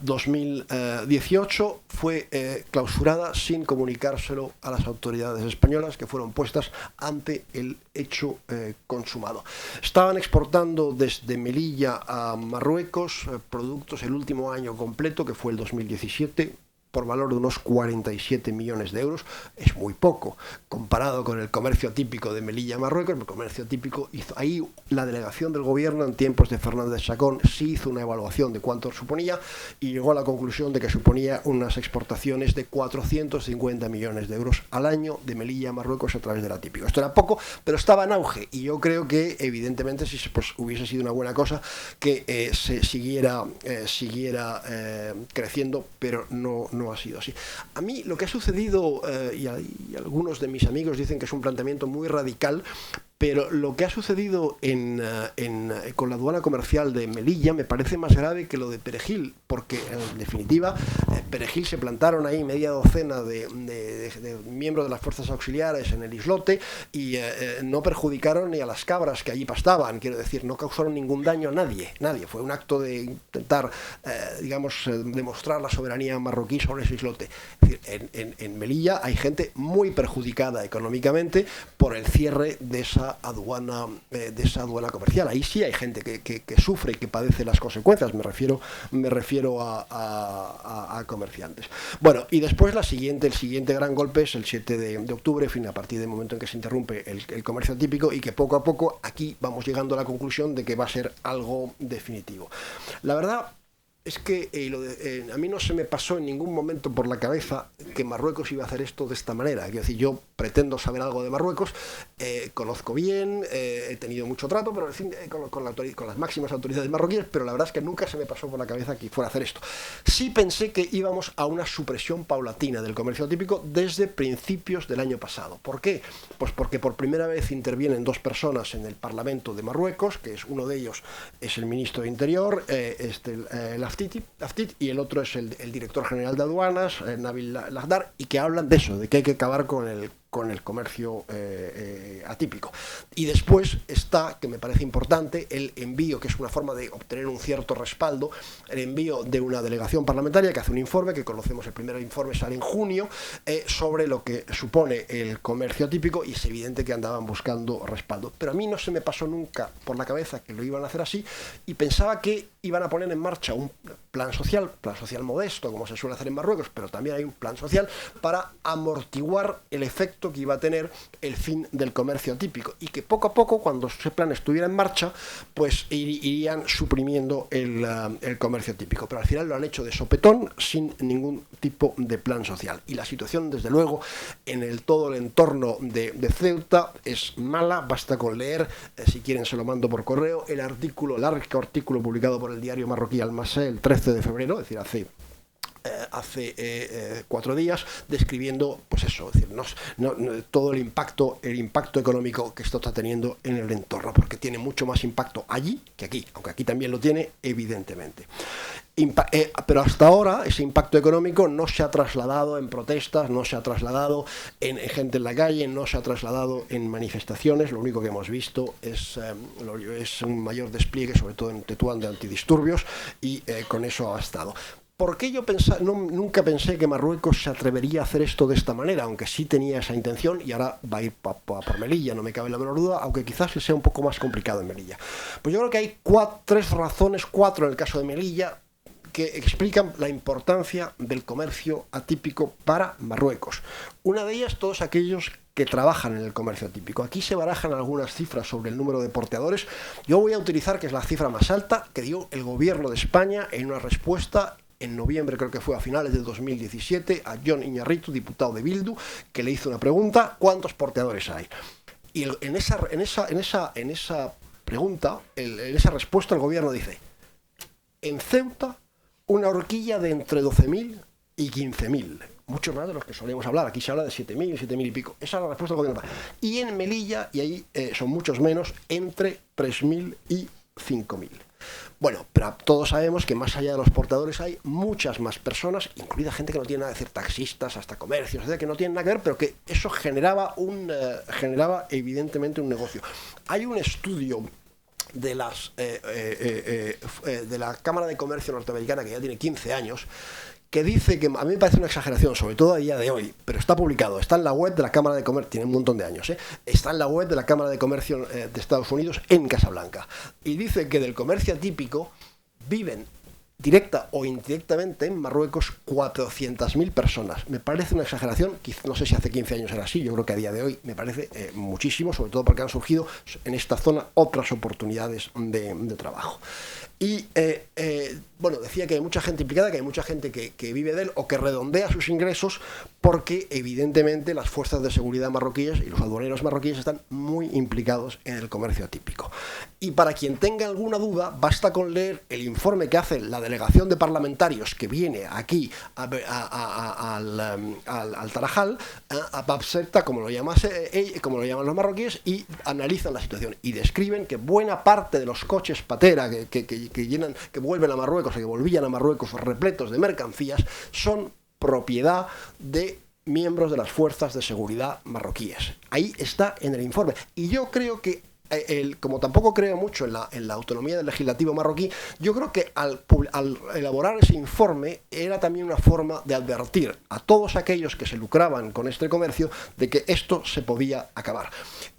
2018. Fue clausurada sin comunicárselo a las autoridades españolas, que fueron puestas ante el hecho consumado. Estaban exportando desde Melilla a Marruecos productos el último año completo, que fue el 2017, por valor de unos 47 millones de euros. Es muy poco comparado con el comercio típico de Melilla, Marruecos. El comercio típico ahí la delegación del gobierno en tiempos de Fernández Chacón sí hizo una evaluación de cuánto suponía y llegó a la conclusión de que suponía unas exportaciones de 450 millones de euros al año de Melilla, Marruecos, a través de la típico. Esto era poco, pero estaba en auge, y yo creo que evidentemente pues, hubiese sido una buena cosa que se siguiera creciendo, pero no ha sido así. A mí lo que ha sucedido, y algunos de mis amigos dicen que es un planteamiento muy radical, pero lo que ha sucedido con la aduana comercial de Melilla me parece más grave que lo de Perejil, porque en definitiva Perejil se plantaron ahí media docena de miembros de las fuerzas auxiliares en el islote y no perjudicaron ni a las cabras que allí pastaban. Quiero decir, no causaron ningún daño a nadie. Fue un acto de intentar demostrar la soberanía marroquí sobre ese islote. Es decir, en Melilla hay gente muy perjudicada económicamente por el cierre de esa aduana comercial. Ahí sí hay gente que sufre y que padece las consecuencias. Me refiero a comerciantes. Bueno, y después el siguiente gran golpe es el 7 de octubre, en fin, a partir del momento en que se interrumpe el comercio típico, y que poco a poco aquí vamos llegando a la conclusión de que va a ser algo definitivo. La verdad, es que a mí no se me pasó en ningún momento por la cabeza que Marruecos iba a hacer esto de esta manera. Es decir, yo pretendo saber algo de Marruecos, conozco bien, he tenido mucho trato, pero en fin, con las máximas autoridades marroquíes, pero la verdad es que nunca se me pasó por la cabeza que fuera a hacer esto. Sí pensé que íbamos a una supresión paulatina del comercio atípico desde principios del año pasado. ¿Por qué? Pues porque por primera vez intervienen dos personas en el Parlamento de Marruecos, que es uno de ellos es el ministro de Interior, Laftit, y el otro es el director general de aduanas, Nabil Lahdar, y que hablan de eso, de que hay que acabar con el comercio atípico. Y después está, que me parece importante, el envío, que es una forma de obtener un cierto respaldo, el envío de una delegación parlamentaria que hace un informe, que conocemos, el primer informe sale en junio, sobre lo que supone el comercio atípico, y es evidente que andaban buscando respaldo. Pero a mí no se me pasó nunca por la cabeza que lo iban a hacer así, y pensaba que iban a poner en marcha un plan social modesto, como se suele hacer en Marruecos, pero también hay un plan social para amortiguar el efecto que iba a tener el fin del comercio atípico, y que poco a poco, cuando ese plan estuviera en marcha, pues irían suprimiendo el comercio atípico. Pero al final lo han hecho de sopetón, sin ningún tipo de plan social. Y la situación, desde luego, en todo el entorno de Ceuta es mala. Basta con leer, si quieren se lo mando por correo, el largo artículo publicado por el diario marroquí Al-Masé el 13 de febrero, es decir, hace 4 días, describiendo, pues eso, es decir, todo el impacto económico que esto está teniendo en el entorno, porque tiene mucho más impacto allí que aquí, aunque aquí también lo tiene, evidentemente. Pero hasta ahora ese impacto económico no se ha trasladado en protestas, no se ha trasladado en gente en la calle, no se ha trasladado en manifestaciones. Lo único que hemos visto es un mayor despliegue, sobre todo en Tetuán, de antidisturbios, y con eso ha bastado. ¿Por qué yo nunca pensé que Marruecos se atrevería a hacer esto de esta manera? Aunque sí tenía esa intención, y ahora va a ir por Melilla, no me cabe la menor duda, aunque quizás sea un poco más complicado en Melilla. Pues yo creo que hay 4 en el caso de Melilla, que explican la importancia del comercio atípico para Marruecos. Una de ellas, todos aquellos que trabajan en el comercio atípico. Aquí se barajan algunas cifras sobre el número de porteadores. Yo voy a utilizar, que es la cifra más alta, que dio el gobierno de España en una respuesta en noviembre, creo que fue a finales del 2017, a Jon Iñárritu, diputado de Bildu, que le hizo una pregunta: ¿cuántos porteadores hay? Y en esa pregunta, en esa respuesta, el gobierno dice: en Ceuta, una horquilla de entre 12.000 y 15.000. Mucho más de los que solemos hablar. Aquí se habla de 7.000, 7.000 y pico. Esa es la respuesta del gobierno. Y en Melilla, y ahí son muchos menos, entre 3.000 y 5.000. Bueno, pero todos sabemos que más allá de los portadores hay muchas más personas, incluida gente que no tiene nada que decir, taxistas, hasta comercios, que no tienen nada que ver, pero que eso generaba evidentemente un negocio. Hay un estudio de la Cámara de Comercio norteamericana, que ya tiene 15 años, que dice, que a mí me parece una exageración, sobre todo a día de hoy, pero está publicado, está en la web de la Cámara de Comercio, tiene un montón de años, está en la web de la Cámara de Comercio de Estados Unidos, en Casablanca, y dice que del comercio atípico viven directa o indirectamente en Marruecos 400.000 personas. Me parece una exageración, no sé si hace 15 años era así, yo creo que a día de hoy me parece muchísimo, sobre todo porque han surgido en esta zona otras oportunidades de trabajo. Y bueno, decía que hay mucha gente implicada, que hay mucha gente que vive de él o que redondea sus ingresos, porque evidentemente las fuerzas de seguridad marroquíes y los aduaneros marroquíes están muy implicados en el comercio atípico. Y para quien tenga alguna duda, basta con leer el informe que hace la delegación de parlamentarios que viene aquí al Tarajal, a Bab Setta, como lo llaman los marroquíes, y analizan la situación y describen que buena parte de los coches patera que vuelven a Marruecos, o que volvían a Marruecos repletos de mercancías, son propiedad de miembros de las fuerzas de seguridad marroquíes. Ahí está en el informe. Y yo creo que como tampoco creo mucho en la autonomía del legislativo marroquí, yo creo que al elaborar ese informe era también una forma de advertir a todos aquellos que se lucraban con este comercio de que esto se podía acabar.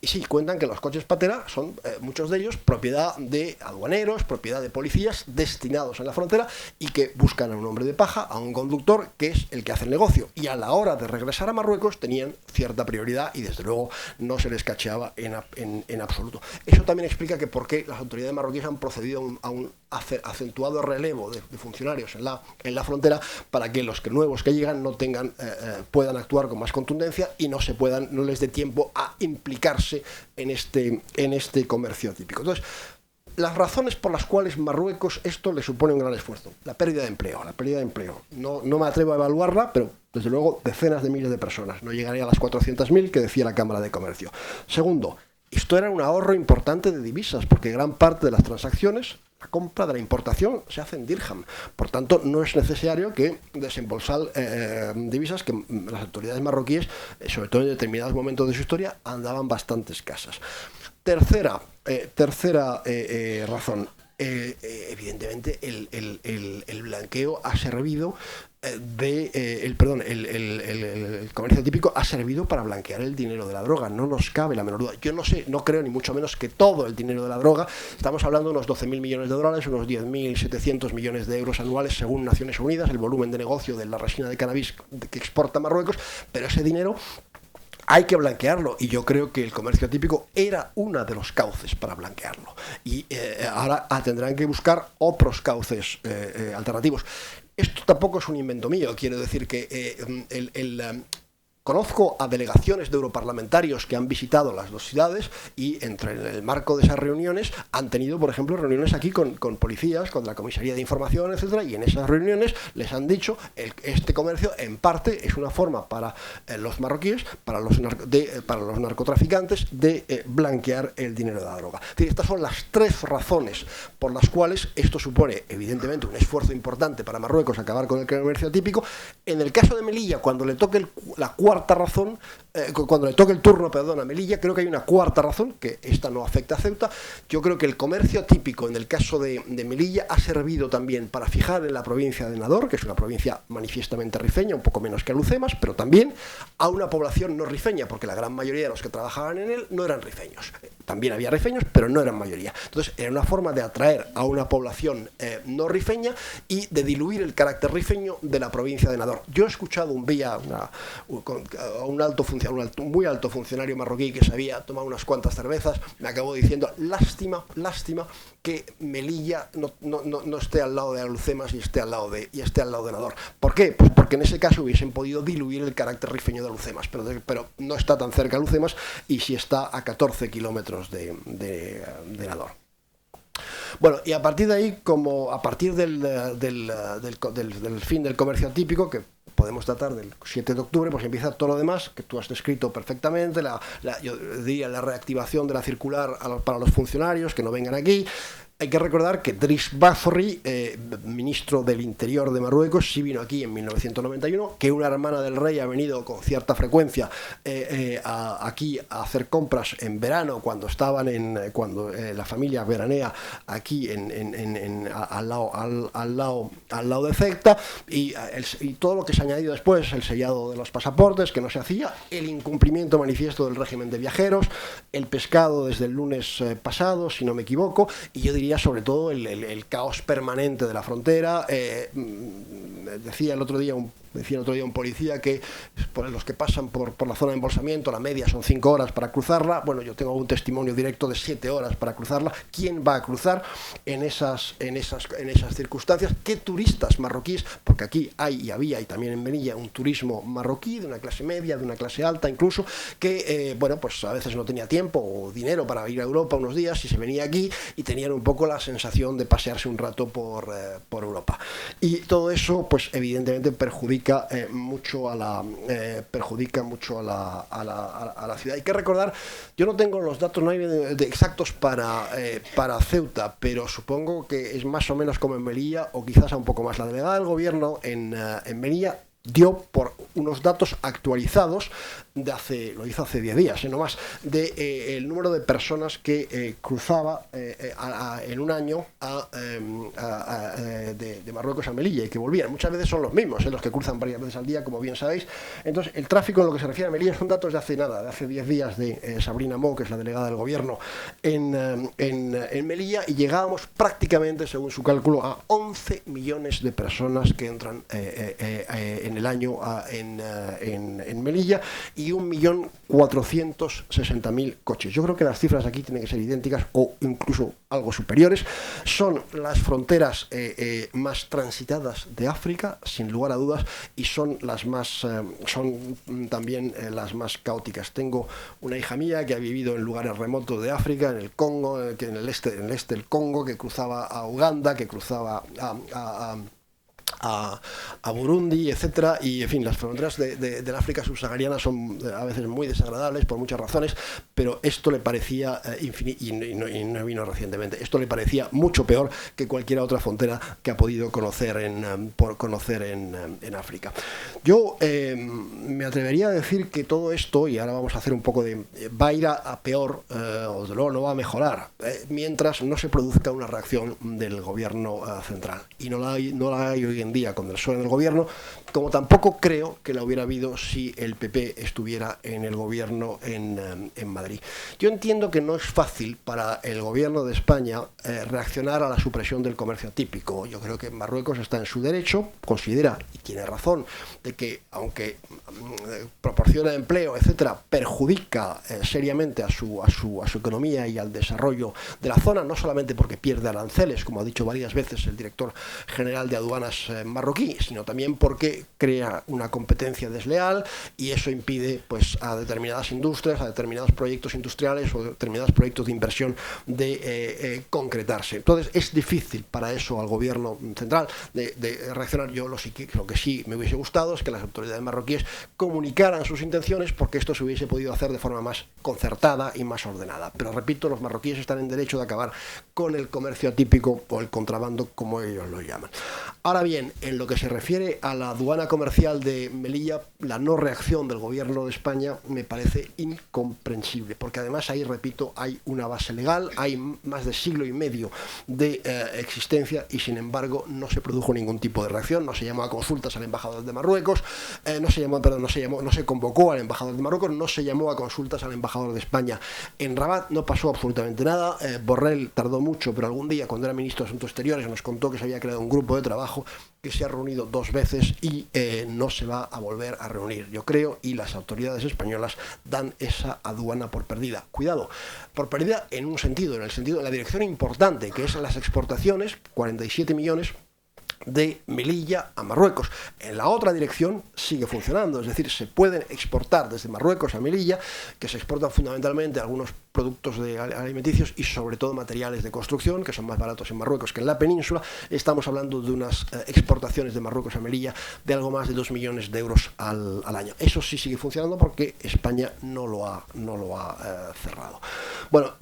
Y sí, cuentan que los coches patera son, muchos de ellos, propiedad de aduaneros, propiedad de policías destinados en la frontera, y que buscan a un hombre de paja, a un conductor, que es el que hace el negocio. Y a la hora de regresar a Marruecos tenían cierta prioridad y desde luego no se les cacheaba en absoluto. mundo. Eso también explica que por qué las autoridades marroquíes han procedido a un acentuado relevo de funcionarios en la frontera, para que los nuevos que llegan no tengan, puedan actuar con más contundencia y no les dé tiempo a implicarse en este comercio típico. Entonces, las razones por las cuales Marruecos esto le supone un gran esfuerzo: la pérdida de empleo. No me atrevo a evaluarla, pero desde luego decenas de miles de personas. No llegaría a las 400.000 que decía la Cámara de Comercio. Segundo, esto era un ahorro importante de divisas, porque gran parte de las transacciones, la compra de la importación, se hace en dirham. Por tanto, no es necesario que desembolsar divisas que las autoridades marroquíes, sobre todo en determinados momentos de su historia, andaban bastante escasas. Tercera razón. Evidentemente el blanqueo ha servido el comercio típico ha servido para blanquear el dinero de la droga, no nos cabe la menor duda. Yo no creo ni mucho menos que todo el dinero de la droga, estamos hablando de unos 12.000 millones de dólares, unos 10.700 millones de euros anuales según Naciones Unidas, el volumen de negocio de la resina de cannabis que exporta Marruecos, pero ese dinero hay que blanquearlo, y yo creo que el comercio típico era uno de los cauces para blanquearlo, y ahora tendrán que buscar otros cauces alternativos. Esto tampoco es un invento mío, quiero decir que conozco a delegaciones de europarlamentarios que han visitado las dos ciudades, y en el marco de esas reuniones han tenido, por ejemplo, reuniones aquí con policías, con la Comisaría de Información, etcétera, y en esas reuniones les han dicho este comercio en parte es una forma para los marroquíes, para los narcotraficantes, de blanquear el dinero de la droga. Es decir, estas son las tres razones por las cuales esto supone evidentemente un esfuerzo importante para Marruecos acabar con el comercio típico. En el caso de Melilla, cuando le toque la cuarta razón, cuando le toque el turno, a Melilla, creo que hay una cuarta razón, que esta no afecta a Ceuta. Yo creo que el comercio típico en el caso de Melilla ha servido también para fijar en la provincia de Nador, que es una provincia manifiestamente rifeña, un poco menos que Alucemas, pero también a una población no rifeña, porque la gran mayoría de los que trabajaban en él no eran rifeños. También había rifeños, pero no eran mayoría. Entonces era una forma de atraer a una población no rifeña y de diluir el carácter rifeño de la provincia de Nador. Yo he escuchado un día a un muy alto funcionario marroquí que se había tomado unas cuantas cervezas, me acabó diciendo: lástima que Melilla no esté al lado de Alucemas y esté al lado de Nador. ¿Por qué? Pues porque en ese caso hubiesen podido diluir el carácter rifeño de Alucemas, pero no está tan cerca Alucemas, y sí está a 14 kilómetros de Nador. Bueno, y a partir de ahí, a partir del fin del comercio típico, que podemos tratar del 7 de octubre, pues empieza todo lo demás que tú has descrito perfectamente, yo diría la reactivación de la circular para los funcionarios que no vengan aquí. Hay que recordar que Driss Bazorri, ministro del Interior de Marruecos, sí vino aquí en 1991, que una hermana del rey ha venido con cierta frecuencia aquí a hacer compras en verano, cuando la familia veranea aquí al lado de Ceuta, y todo lo que se ha añadido después, el sellado de los pasaportes, que no se hacía, el incumplimiento manifiesto del régimen de viajeros, el pescado desde el lunes pasado, si no me equivoco, y yo diría sobre todo el caos permanente de la frontera. Decía el otro día un policía que los que pasan por la zona de embolsamiento, la media son 5 horas para cruzarla. Bueno, yo tengo un testimonio directo de 7 horas para cruzarla. ¿Quién va a cruzar en esas circunstancias? ¿Qué turistas marroquíes? Porque aquí había y también en Melilla un turismo marroquí de una clase media, de una clase alta incluso, que pues a veces no tenía tiempo o dinero para ir a Europa unos días, y se venía aquí y tenían un poco la sensación de pasearse un rato por Europa. Y todo eso, pues evidentemente perjudica mucho a la ciudad. Hay que recordar, yo no tengo los datos exactos para Ceuta, pero supongo que es más o menos como en Melilla, o quizás un poco más. La delegada del gobierno en Melilla dio por unos datos actualizados lo hizo hace 10 días, no más, el número de personas que cruzaba en un año de Marruecos a Melilla, y que volvían. Muchas veces son los mismos, los que cruzan varias veces al día, como bien sabéis. Entonces, el tráfico en lo que se refiere a Melilla son datos de hace 10 días, de Sabrina Mo, que es la delegada del gobierno en Melilla, y llegábamos prácticamente, según su cálculo, a 11 millones de personas que entran en el año en Melilla, y y 1.460.000 coches. Yo creo que las cifras aquí tienen que ser idénticas o incluso algo superiores. Son las fronteras más transitadas de África, sin lugar a dudas, y son las más, son también las más caóticas. Tengo una hija mía que ha vivido en lugares remotos de África, en el Congo, en el este del Congo, que cruzaba a Uganda, que cruzaba a Burundi, etcétera, y en fin, las fronteras de la África subsahariana son a veces muy desagradables por muchas razones, pero esto le parecía y no vino recientemente, esto le parecía mucho peor que cualquier otra frontera que ha podido conocer en África. Yo me atrevería a decir que todo esto, y ahora vamos a hacer un poco de, va a ir a peor, o desde luego no va a mejorar, mientras no se produzca una reacción del gobierno central, y no la hay hoy en día con el PSOE en el gobierno, como tampoco creo que la hubiera habido si el PP estuviera en el gobierno en Madrid. Yo entiendo que no es fácil para el gobierno de España reaccionar a la supresión del comercio típico. Yo creo que Marruecos está en su derecho, considera, y tiene razón, de que aunque proporciona empleo, etcétera, perjudica seriamente a su economía y al desarrollo de la zona, no solamente porque pierde aranceles, como ha dicho varias veces el director general de aduanas marroquí, sino también porque crea una competencia desleal y eso impide pues a determinadas industrias, a determinados proyectos industriales o determinados proyectos de inversión de concretarse. Entonces es difícil para eso al gobierno central de reaccionar. Yo lo que sí me hubiese gustado es que las autoridades marroquíes comunicaran sus intenciones, porque esto se hubiese podido hacer de forma más concertada y más ordenada. Pero repito, los marroquíes están en derecho de acabar con el comercio atípico o el contrabando, como ellos lo llaman. Ahora bien, en lo que se refiere a la aduana comercial de Melilla, la no reacción del gobierno de España me parece incomprensible, porque además ahí, repito, hay una base legal, hay más de siglo y medio de existencia y sin embargo no se produjo ningún tipo de reacción. No se llamó a consultas al embajador de Marruecos, no se convocó al embajador de Marruecos, no se llamó a consultas al embajador de España en Rabat, no pasó absolutamente nada. Borrell tardó mucho, pero algún día, cuando era ministro de Asuntos Exteriores, nos contó que se había creado un grupo de trabajo que se ha reunido 2 veces y no se va a volver a reunir, yo creo, y las autoridades españolas dan esa aduana por perdida. Cuidado, por perdida en un sentido, en la dirección importante, que es las exportaciones, 47 millones de Melilla a Marruecos. En la otra dirección sigue funcionando, es decir, se pueden exportar desde Marruecos a Melilla, que se exportan fundamentalmente algunos productos alimenticios y sobre todo materiales de construcción, que son más baratos en Marruecos que en la península. Estamos hablando de unas exportaciones de Marruecos a Melilla de algo más de 2 millones de euros al año. Eso sí sigue funcionando porque España no lo ha cerrado. Bueno,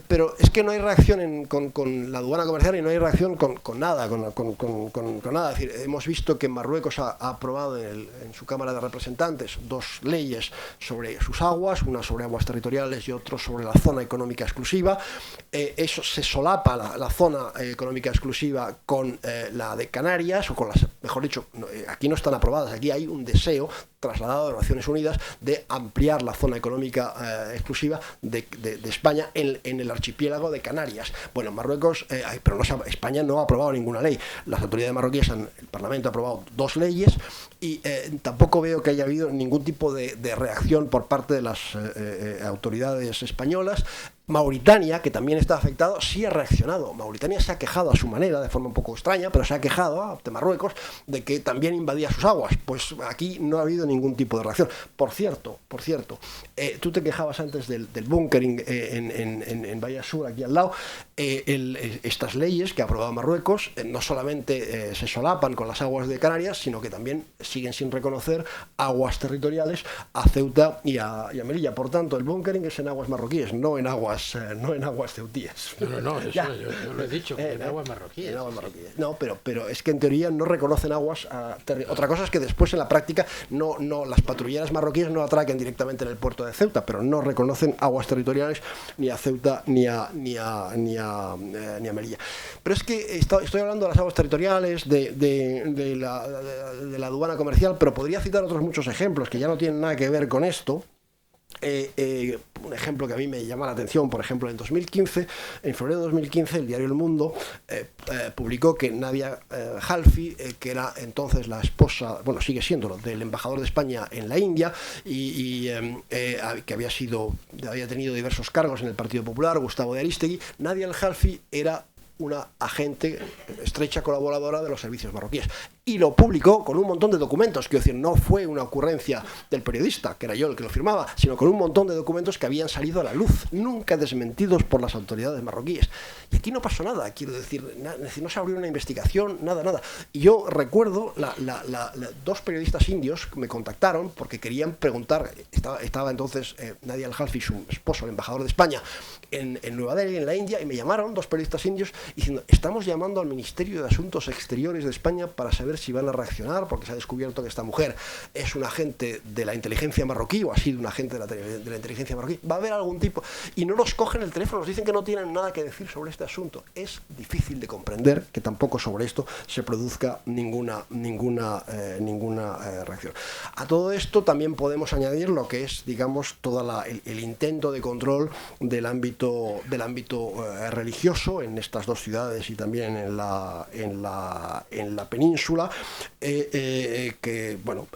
pero es que no hay reacción con la aduana comercial y no hay reacción con nada, con nada. Es decir, hemos visto que Marruecos ha aprobado en su Cámara de Representantes 2 leyes sobre sus aguas, una sobre aguas territoriales y otra sobre la zona económica exclusiva. Eso se solapa la zona económica exclusiva con la de Canarias, o con las, mejor dicho, aquí no están aprobadas, aquí hay un deseo trasladado de Naciones Unidas de ampliar la zona económica exclusiva de España en el archipiélago de Canarias. Bueno, Marruecos, pero España no ha aprobado ninguna ley. Las autoridades marroquíes, el Parlamento ha aprobado 2 leyes y tampoco veo que haya habido ningún tipo de reacción por parte de las autoridades españolas. Mauritania, que también está afectado, sí ha reaccionado. Mauritania se ha quejado a su manera, de forma un poco extraña, pero se ha quejado ante Marruecos de que también invadía sus aguas. Pues aquí no ha habido ningún tipo de reacción. Por cierto, tú te quejabas antes del búnkering en Bahía Sur, aquí al lado. Estas leyes que ha aprobado Marruecos no solamente se solapan con las aguas de Canarias, sino que también siguen sin reconocer aguas territoriales a Ceuta y a Melilla. Por tanto, el búnkering es en aguas marroquíes, no en aguas ceutíes. No, eso yo lo he dicho, en aguas marroquíes. En aguas marroquíes. No, pero es que en teoría no reconocen aguas. Otra cosa es que después en la práctica no las patrulleras marroquíes no atraquen directamente en el puerto de Ceuta, pero no reconocen aguas territoriales ni a Ceuta ni a Melilla. Pero es que estoy hablando de las aguas territoriales, de la aduana comercial, pero podría citar otros muchos ejemplos que ya no tienen nada que ver con esto. Un ejemplo que a mí me llama la atención, por ejemplo, en febrero de 2015, el diario El Mundo publicó que Nadia Halfi, que era entonces la esposa, bueno, sigue siéndolo, del embajador de España en la India que había tenido diversos cargos en el Partido Popular, Gustavo de Arístegui. Nadia Halfi era una agente estrecha colaboradora de los servicios marroquíes, y lo publicó con un montón de documentos, quiero decir, no fue una ocurrencia del periodista, que era yo el que lo firmaba, sino con un montón de documentos que habían salido a la luz, nunca desmentidos por las autoridades marroquíes. Y aquí no pasó nada, quiero decir, no se abrió una investigación, nada. Y yo recuerdo, dos periodistas indios me contactaron porque querían preguntar, estaba entonces Nadia Al-Halfi, su esposo, el embajador de España, en Nueva Delhi, en la India, y me llamaron dos periodistas indios diciendo: estamos llamando al Ministerio de Asuntos Exteriores de España para saber si van a reaccionar, porque se ha descubierto que esta mujer es un agente de la inteligencia marroquí, o ha sido un agente de la inteligencia marroquí. ¿Va a haber algún tipo? Y no nos cogen el teléfono, nos dicen que no tienen nada que decir sobre este asunto. Es difícil de comprender que tampoco sobre esto se produzca ninguna reacción. A todo esto también podemos añadir lo que es, digamos, todo el intento de control del ámbito religioso en estas dos ciudades y también en la península, que bueno,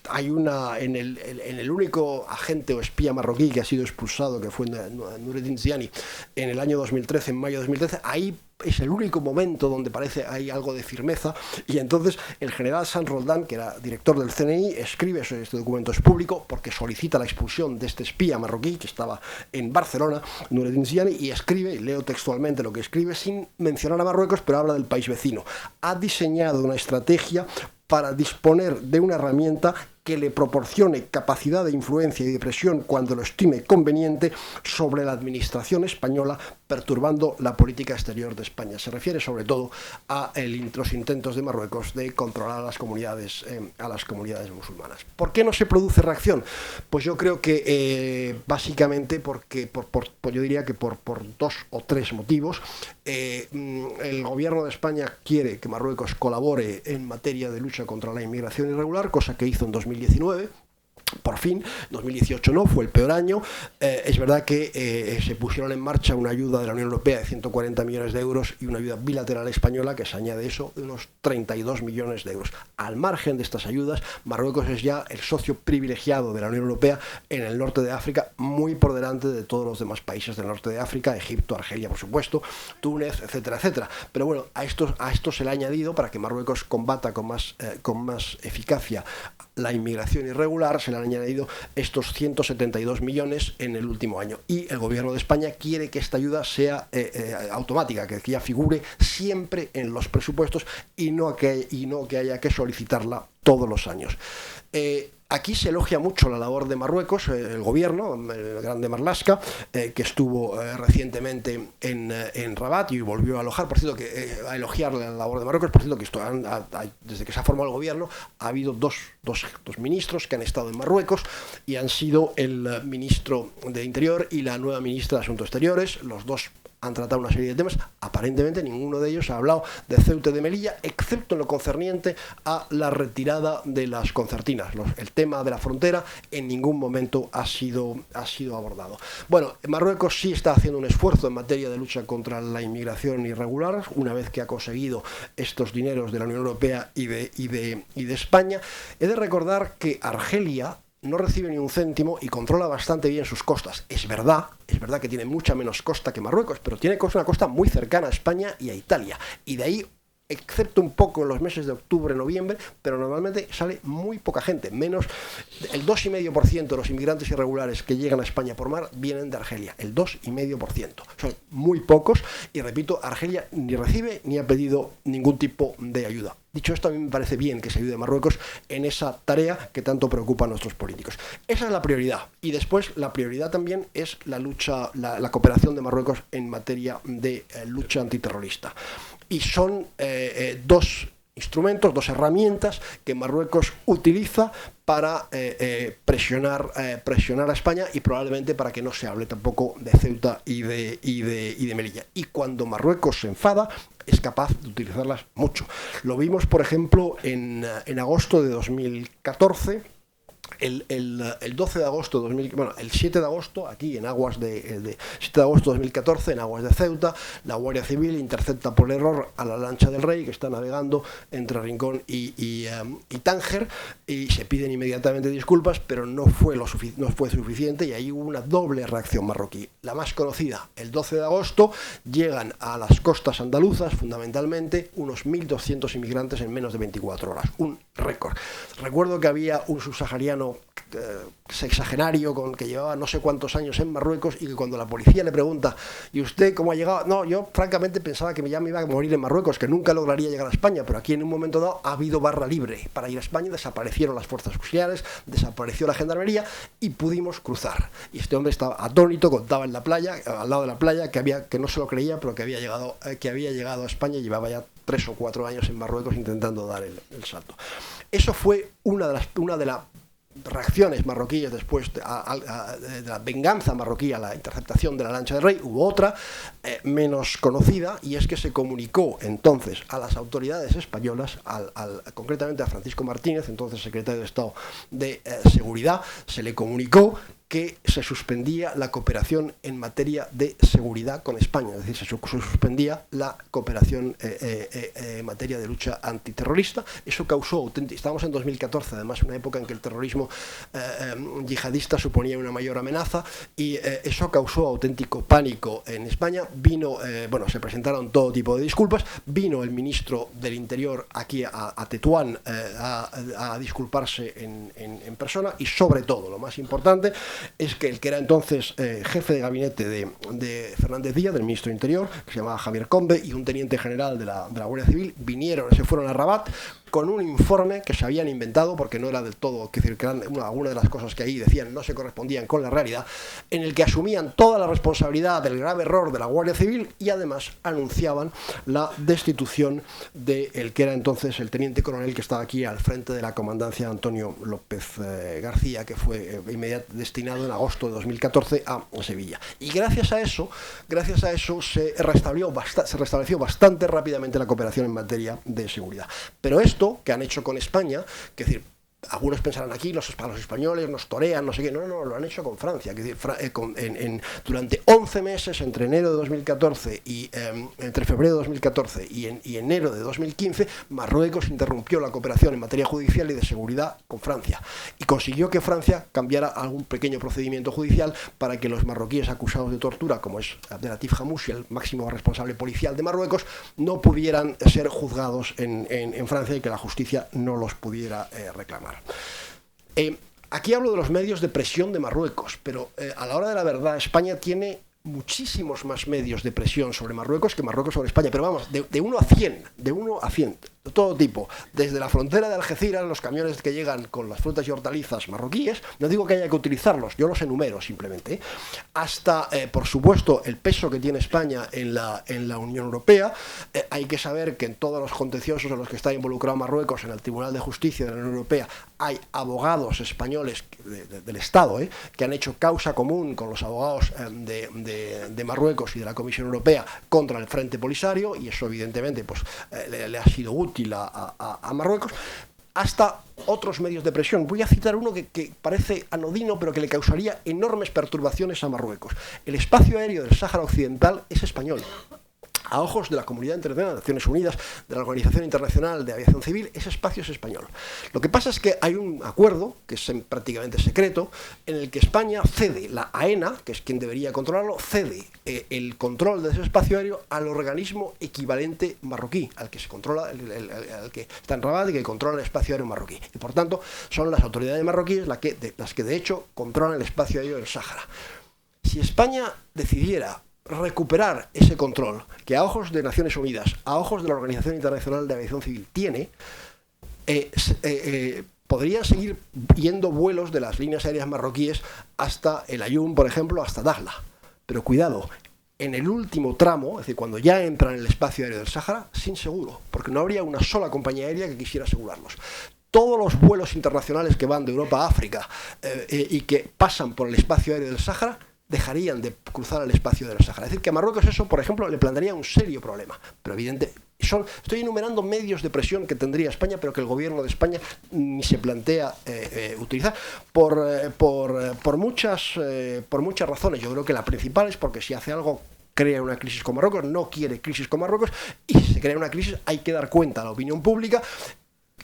hay en el único agente o espía marroquí que ha sido expulsado, que fue Nureddin Ziani, en el año 2013, en mayo de 2013, ahí es el único momento donde parece hay algo de firmeza, y entonces el general Sanz Roldán, que era director del CNI, escribe, este documento es público, porque solicita la expulsión de este espía marroquí que estaba en Barcelona, Nureddin Ziani, y escribe, y leo textualmente lo que escribe sin mencionar a Marruecos, pero habla del país vecino. Ha diseñado una estrategia para disponer de una herramienta que le proporcione capacidad de influencia y de presión cuando lo estime conveniente sobre la administración española, perturbando la política exterior de España. Se refiere sobre todo a los intentos de Marruecos de controlar a las comunidades musulmanas. ¿Por qué no se produce reacción? Pues yo creo que básicamente porque yo diría que por dos o tres motivos. El gobierno de España quiere que Marruecos colabore en materia de lucha contra la inmigración irregular, cosa que hizo en 2019. Por fin, 2018 no, fue el peor año. Es verdad que se pusieron en marcha una ayuda de la Unión Europea de 140 millones de euros y una ayuda bilateral española que se añade eso de unos 32 millones de euros. Al margen de estas ayudas, Marruecos es ya el socio privilegiado de la Unión Europea en el norte de África, muy por delante de todos los demás países del norte de África, Egipto, Argelia, por supuesto, Túnez, etcétera, etcétera. Pero bueno, a esto se le ha añadido, para que Marruecos combata con más eficacia la inmigración irregular, se le han añadido estos 172 millones en el último año. Y el gobierno de España quiere que esta ayuda sea automática, que ya figure siempre en los presupuestos y no que haya que solicitarla todos los años. Aquí se elogia mucho la labor de Marruecos, el gobierno, el grande Marlaska, que estuvo recientemente en Rabat y volvió a alojar, por cierto, a elogiar la labor de Marruecos. Por cierto, que desde que se ha formado el gobierno ha habido dos ministros que han estado en Marruecos, y han sido el ministro de Interior y la nueva ministra de Asuntos Exteriores. Los dos han tratado una serie de temas. Aparentemente ninguno de ellos ha hablado de Ceuta y de Melilla, excepto en lo concerniente a la retirada de las concertinas. El tema de la frontera en ningún momento ha sido abordado. Bueno, Marruecos sí está haciendo un esfuerzo en materia de lucha contra la inmigración irregular, una vez que ha conseguido estos dineros de la Unión Europea y de España. He de recordar que Argelia no recibe ni un céntimo y controla bastante bien sus costas. Es verdad que tiene mucha menos costa que Marruecos, pero tiene una costa muy cercana a España y a Italia. Y de ahí, excepto un poco en los meses de octubre, noviembre, pero normalmente sale muy poca gente. Menos el 2,5% de los inmigrantes irregulares que llegan a España por mar vienen de Argelia. El 2,5%. Son muy pocos y, repito, Argelia ni recibe ni ha pedido ningún tipo de ayuda. Dicho esto, a mí me parece bien que se ayude a Marruecos en esa tarea que tanto preocupa a nuestros políticos. Esa es la prioridad. Y después la prioridad también es la cooperación de Marruecos en materia de lucha antiterrorista. Y son dos instrumentos, dos herramientas que Marruecos utiliza para presionar a España, y probablemente para que no se hable tampoco de Ceuta y de Melilla. Y cuando Marruecos se enfada, es capaz de utilizarlas mucho. Lo vimos, por ejemplo, en agosto de 2014, El 12 de agosto de 2000, bueno, el 7 de agosto, aquí en aguas 7 de agosto de 2014, en aguas de Ceuta, la Guardia Civil intercepta por error a la lancha del Rey, que está navegando entre Rincón y Tánger, y se piden inmediatamente disculpas, pero no fue suficiente, y ahí hubo una doble reacción marroquí. La más conocida, el 12 de agosto, llegan a las costas andaluzas, fundamentalmente, unos 1.200 inmigrantes en menos de 24 horas, un récord. Recuerdo que había un subsahariano sexagenario que llevaba no sé cuántos años en Marruecos, y que cuando la policía le pregunta ¿y usted cómo ha llegado? No, yo francamente pensaba que ya me iba a morir en Marruecos, que nunca lograría llegar a España, pero aquí en un momento dado ha habido barra libre para ir a España, desaparecieron las fuerzas auxiliares, desapareció la gendarmería y pudimos cruzar. Y este hombre estaba atónito, contaba en la playa, al lado de la playa, que no se lo creía, pero que había llegado a España y llevaba ya 3 o 4 años en Marruecos intentando dar el salto. Eso fue una de las reacciones marroquíes después de la venganza marroquí a la interceptación de la lancha del Rey. Hubo otra menos conocida, y es que se comunicó entonces a las autoridades españolas, concretamente a Francisco Martínez, entonces secretario de Estado de Seguridad, se le comunicó que se suspendía la cooperación en materia de seguridad con España, es decir, se suspendía la cooperación en materia de lucha antiterrorista. Eso causó, estábamos en 2014, además una época en que el terrorismo yihadista suponía una mayor amenaza, y eso causó auténtico pánico en España. Se presentaron todo tipo de disculpas, vino el ministro del Interior aquí a Tetuán a disculparse en persona, y sobre todo, lo más importante, es que el que era entonces jefe de gabinete de Fernández Díaz, del ministro de Interior, que se llamaba Javier Combe, y un teniente general de la Guardia Civil, se fueron a Rabat con un informe que se habían inventado, porque no era del todo, es decir, que algunas de las cosas que ahí decían no se correspondían con la realidad, en el que asumían toda la responsabilidad del grave error de la Guardia Civil, y además anunciaban la destitución del que era entonces el teniente coronel que estaba aquí al frente de la comandancia, Antonio López García, que fue inmediatamente destinado en agosto de 2014 a Sevilla. Y gracias a eso se restableció bastante rápidamente la cooperación en materia de seguridad. Pero esto que han hecho con España, que es decir, algunos pensarán aquí, los españoles nos torean, no sé qué, no, lo han hecho con Francia, que es decir, durante 11 meses, entre enero de 2014 y entre febrero de 2014 y enero de 2015, Marruecos interrumpió la cooperación en materia judicial y de seguridad con Francia, y consiguió que Francia cambiara algún pequeño procedimiento judicial para que los marroquíes acusados de tortura, como es Abdelatif Hamouchi, el máximo responsable policial de Marruecos, no pudieran ser juzgados en Francia, y que la justicia no los pudiera reclamar. Aquí hablo de los medios de presión de Marruecos, pero a la hora de la verdad, España tiene muchísimos más medios de presión sobre Marruecos que Marruecos sobre España, pero vamos, de 1 a 100, de todo tipo, desde la frontera de Algeciras, los camiones que llegan con las frutas y hortalizas marroquíes, no digo que haya que utilizarlos, yo los enumero simplemente, hasta, por supuesto, el peso que tiene España en la Unión Europea. Hay que saber que en todos los contenciosos en los que está involucrado Marruecos, en el Tribunal de Justicia de la Unión Europea, hay abogados españoles del Estado que han hecho causa común con los abogados de Marruecos y de la Comisión Europea contra el Frente Polisario, y eso evidentemente pues le ha sido útil a Marruecos, hasta otros medios de presión. Voy a citar uno que parece anodino, pero que le causaría enormes perturbaciones a Marruecos. El espacio aéreo del Sáhara Occidental es español. A ojos de la comunidad internacional, de Naciones Unidas, de la Organización Internacional de Aviación Civil, ese espacio es español. Lo que pasa es que hay un acuerdo, que es prácticamente secreto, en el que España cede, la AENA, que es quien debería controlarlo, cede el control de ese espacio aéreo al organismo equivalente marroquí, al que se controla, al que está en Rabat y que controla el espacio aéreo marroquí. Y por tanto, son las autoridades marroquíes las que de hecho controlan el espacio aéreo del Sáhara. Si España decidiera recuperar ese control, que a ojos de Naciones Unidas, a ojos de la Organización Internacional de Aviación Civil tiene, podrían seguir yendo vuelos de las líneas aéreas marroquíes hasta El Aaiún, por ejemplo, hasta Dakhla. Pero cuidado, en el último tramo, es decir, cuando ya entran en el espacio aéreo del Sáhara, sin seguro, porque no habría una sola compañía aérea que quisiera asegurarlos. Todos los vuelos internacionales que van de Europa a África y que pasan por el espacio aéreo del Sáhara dejarían de cruzar el espacio del Sáhara. Es decir, que a Marruecos eso, por ejemplo, le plantearía un serio problema. Pero evidente, Estoy enumerando medios de presión que tendría España, pero que el gobierno de España ni se plantea utilizar por muchas razones. Yo creo que la principal es porque si hace algo crea una crisis con Marruecos, no quiere crisis con Marruecos, y si se crea una crisis hay que dar cuenta a la opinión pública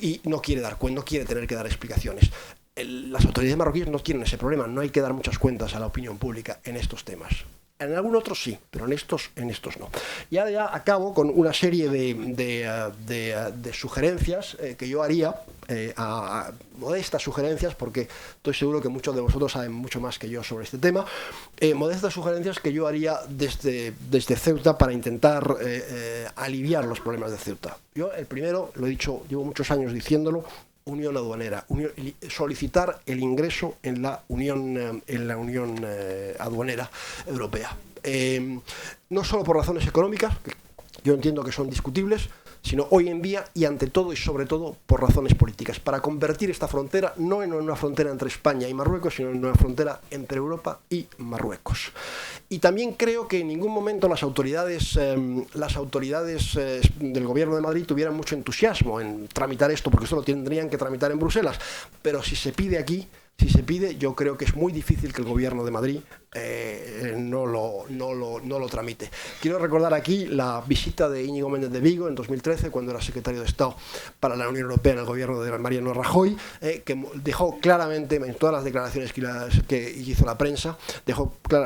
y no quiere dar cuenta, no quiere tener que dar explicaciones. Las autoridades marroquíes no tienen ese problema, no hay que dar muchas cuentas a la opinión pública en estos temas. En algún otro sí, pero en estos no. Y ahora ya acabo con una serie de sugerencias que yo haría, modestas sugerencias, porque estoy seguro que muchos de vosotros saben mucho más que yo sobre este tema, modestas sugerencias que yo haría desde Ceuta para intentar aliviar los problemas de Ceuta. Yo, el primero, lo he dicho, llevo muchos años diciéndolo, unión aduanera, solicitar el ingreso en la unión aduanera europea. No solo por razones económicas, que yo entiendo que son discutibles, sino hoy en día y ante todo y sobre todo por razones políticas, para convertir esta frontera no en una frontera entre España y Marruecos, sino en una frontera entre Europa y Marruecos. Y también creo que en ningún momento las autoridades del gobierno de Madrid tuvieran mucho entusiasmo en tramitar esto, porque esto lo tendrían que tramitar en Bruselas, pero si se pide aquí, yo creo que es muy difícil que el gobierno de Madrid no lo tramite. Quiero recordar aquí la visita de Íñigo Méndez de Vigo en 2013, cuando era secretario de Estado para la Unión Europea en el gobierno de Mariano Rajoy, que dejó claramente, en todas las declaraciones que hizo la prensa,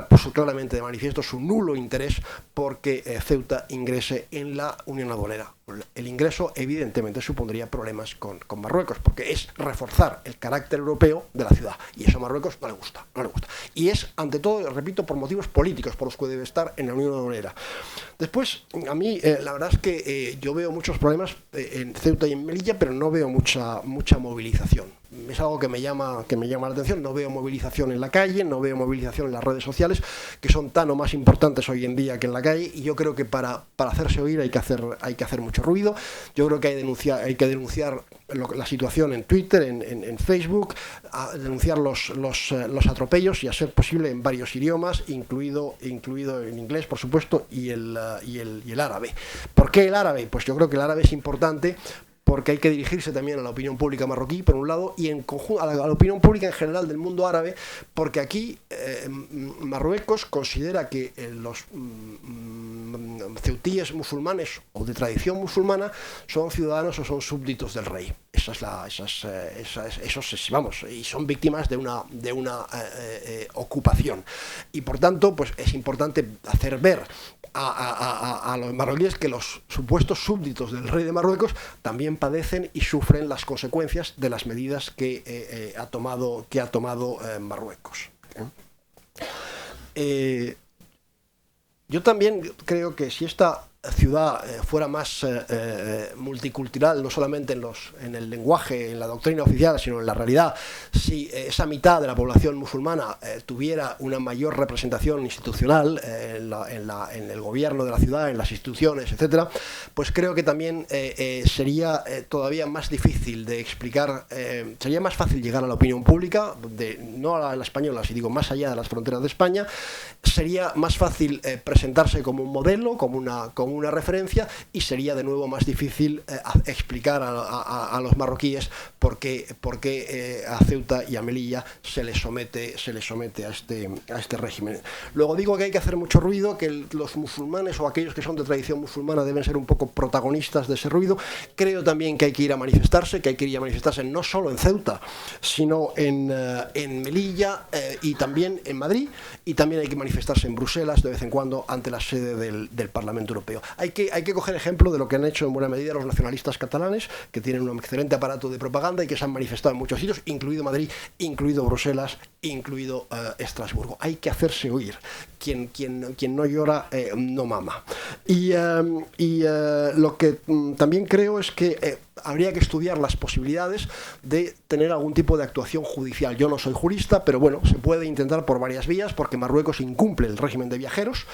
puso claramente de manifiesto su nulo interés porque Ceuta ingrese en la Unión Aduanera. El ingreso evidentemente supondría problemas con Marruecos, porque es reforzar el carácter europeo de la ciudad, y eso a Marruecos no le gusta. Y es, ante todo, repito, por motivos políticos por los que debe estar en la Unión Aduanera. Después, a mí, la verdad es que yo veo muchos problemas en Ceuta y en Melilla, pero no veo mucha movilización. Es algo que me llama la atención. No veo movilización en la calle, no veo movilización en las redes sociales, que son tan o más importantes hoy en día que en la calle, y yo creo que para hacerse oír hay que hacer mucho ruido. Yo creo que hay que denunciar la situación en Twitter, en Facebook, denunciar los atropellos, y a ser posible en varios idiomas, incluido en inglés, por supuesto, y el árabe. ¿Por qué el árabe? Pues yo creo que el árabe es importante porque hay que dirigirse también a la opinión pública marroquí, por un lado, y en conjunto a la opinión pública en general del mundo árabe, porque aquí Marruecos considera que los ceutíes musulmanes o de tradición musulmana son ciudadanos o son súbditos del rey. Y son víctimas de una ocupación. Y por tanto, pues es importante hacer ver a los marroquíes que los supuestos súbditos del rey de Marruecos también padecen y sufren las consecuencias de las medidas que ha tomado Marruecos. Yo también creo que si esta ciudad fuera más multicultural, no solamente en el lenguaje, en la doctrina oficial, sino en la realidad, si esa mitad de la población musulmana tuviera una mayor representación institucional en el gobierno de la ciudad, en las instituciones, etcétera, pues creo que también sería todavía más difícil de explicar, sería más fácil llegar a la opinión pública, no a la española, si digo más allá de las fronteras de España, sería más fácil presentarse como un modelo, como una referencia, y sería de nuevo más difícil explicar a los marroquíes por qué a Ceuta y a Melilla se les somete a este régimen. Luego digo que hay que hacer mucho ruido, que los musulmanes o aquellos que son de tradición musulmana deben ser un poco protagonistas de ese ruido. Creo también que hay que ir a manifestarse, no solo en Ceuta, sino en Melilla y también en Madrid, y también hay que manifestarse en Bruselas de vez en cuando ante la sede del Parlamento Europeo. Hay que coger ejemplo de lo que han hecho en buena medida los nacionalistas catalanes, que tienen un excelente aparato de propaganda y que se han manifestado en muchos sitios, incluido Madrid, incluido Bruselas, incluido Estrasburgo. Hay que hacerse oír. Quien no llora no mama. Y lo que también creo es que habría que estudiar las posibilidades de tener algún tipo de actuación judicial. Yo no soy jurista, pero bueno, se puede intentar por varias vías, porque Marruecos incumple el régimen de viajeros.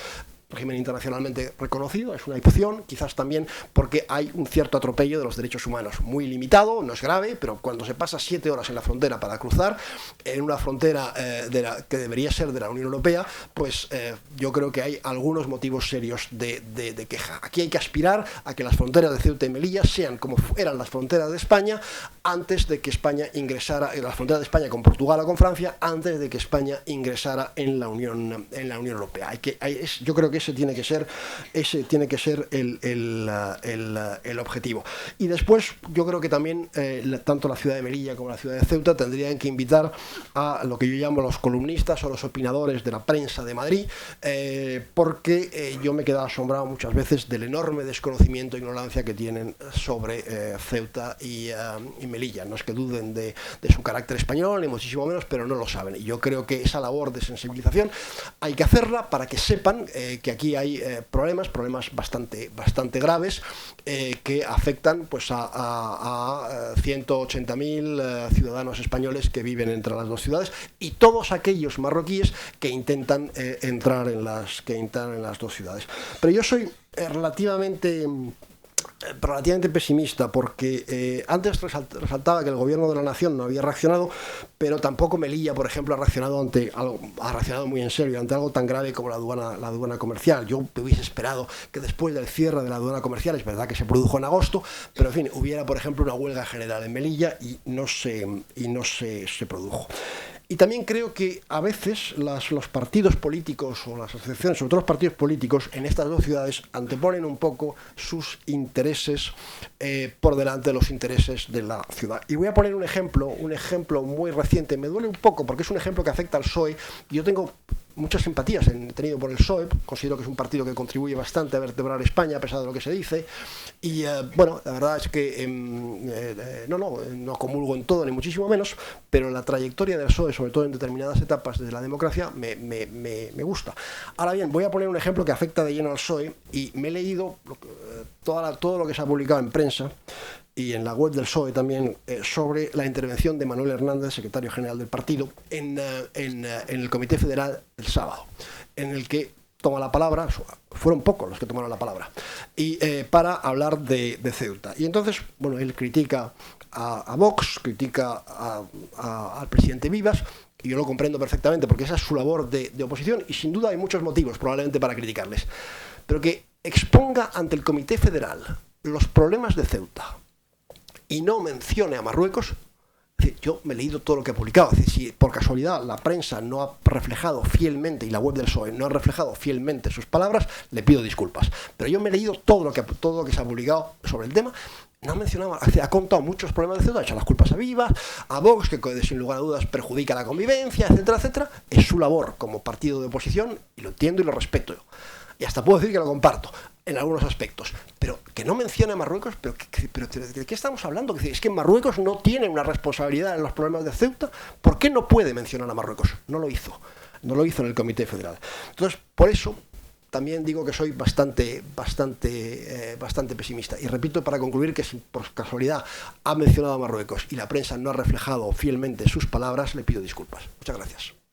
régimen internacionalmente reconocido, es una excepción, quizás también porque hay un cierto atropello de los derechos humanos, muy limitado, no es grave, pero cuando se pasa 7 horas en la frontera para cruzar, en una frontera que debería ser de la Unión Europea, pues yo creo que hay algunos motivos serios de queja. Aquí hay que aspirar a que las fronteras de Ceuta y Melilla sean como eran las fronteras de España antes de que España ingresara, las fronteras de España con Portugal o con Francia, antes de que España ingresara en la Unión Europea. Yo creo que ese tiene que ser el objetivo. Y después yo creo que también tanto la ciudad de Melilla como la ciudad de Ceuta tendrían que invitar a lo que yo llamo los columnistas o los opinadores de la prensa de Madrid, porque yo me he quedado asombrado muchas veces del enorme desconocimiento e ignorancia que tienen sobre Ceuta y Melilla. No es que duden de su carácter español, ni muchísimo menos, pero no lo saben. Y yo creo que esa labor de sensibilización hay que hacerla para que sepan que aquí hay problemas bastante graves que afectan pues a 180.000 ciudadanos españoles que viven entre las dos ciudades y todos aquellos marroquíes que intentan entrar en las dos ciudades. Pero yo soy relativamente pesimista porque antes resaltaba que el gobierno de la nación no había reaccionado, pero tampoco Melilla, por ejemplo, ha reaccionado muy en serio ante algo tan grave como la aduana comercial. Yo hubiese esperado que después del cierre de la aduana comercial, es verdad que se produjo en agosto, pero en fin, hubiera, por ejemplo, una huelga general en Melilla y no se produjo. Y también creo que a veces los partidos políticos o las asociaciones, sobre todo los partidos políticos en estas dos ciudades, anteponen un poco sus intereses por delante de los intereses de la ciudad. Y voy a poner un ejemplo muy reciente. Me duele un poco porque es un ejemplo que afecta al PSOE. Yo tengo muchas simpatías he tenido por el PSOE, considero que es un partido que contribuye bastante a vertebrar España a pesar de lo que se dice y bueno, la verdad es que no comulgo en todo ni muchísimo menos, pero la trayectoria del PSOE, sobre todo en determinadas etapas de la democracia, me gusta. Ahora bien, voy a poner un ejemplo que afecta de lleno al PSOE y me he leído todo lo que se ha publicado en prensa y en la web del PSOE también sobre la intervención de Manuel Hernández, secretario general del partido, en el Comité Federal el sábado, en el que toma la palabra, fueron pocos los que tomaron la palabra, y para hablar de Ceuta. Y entonces, bueno, él critica a Vox, critica al presidente Vivas, y yo lo comprendo perfectamente porque esa es su labor de oposición, y sin duda hay muchos motivos probablemente para criticarles, pero que exponga ante el Comité Federal los problemas de Ceuta y no mencione a Marruecos. Es decir, yo me he leído todo lo que ha publicado. Es decir, si por casualidad la prensa no ha reflejado fielmente y la web del PSOE no ha reflejado fielmente sus palabras, le pido disculpas. Pero yo me he leído todo lo que se ha publicado sobre el tema. No mencionaba, ha contado muchos problemas de Ceuta, ha hecho las culpas a Vivas, a Vox, que sin lugar a dudas perjudica la convivencia, etcétera, etcétera. Es su labor como partido de oposición y lo entiendo y lo respeto. Y hasta puedo decir que lo comparto en algunos aspectos, pero que no mencione a Marruecos, pero ¿de qué estamos hablando? Es que Marruecos no tiene una responsabilidad en los problemas de Ceuta. ¿Por qué no puede mencionar a Marruecos? No lo hizo en el Comité Federal. Entonces, por eso también digo que soy bastante pesimista. Y repito, para concluir, que si por casualidad ha mencionado a Marruecos y la prensa no ha reflejado fielmente sus palabras, le pido disculpas. Muchas gracias.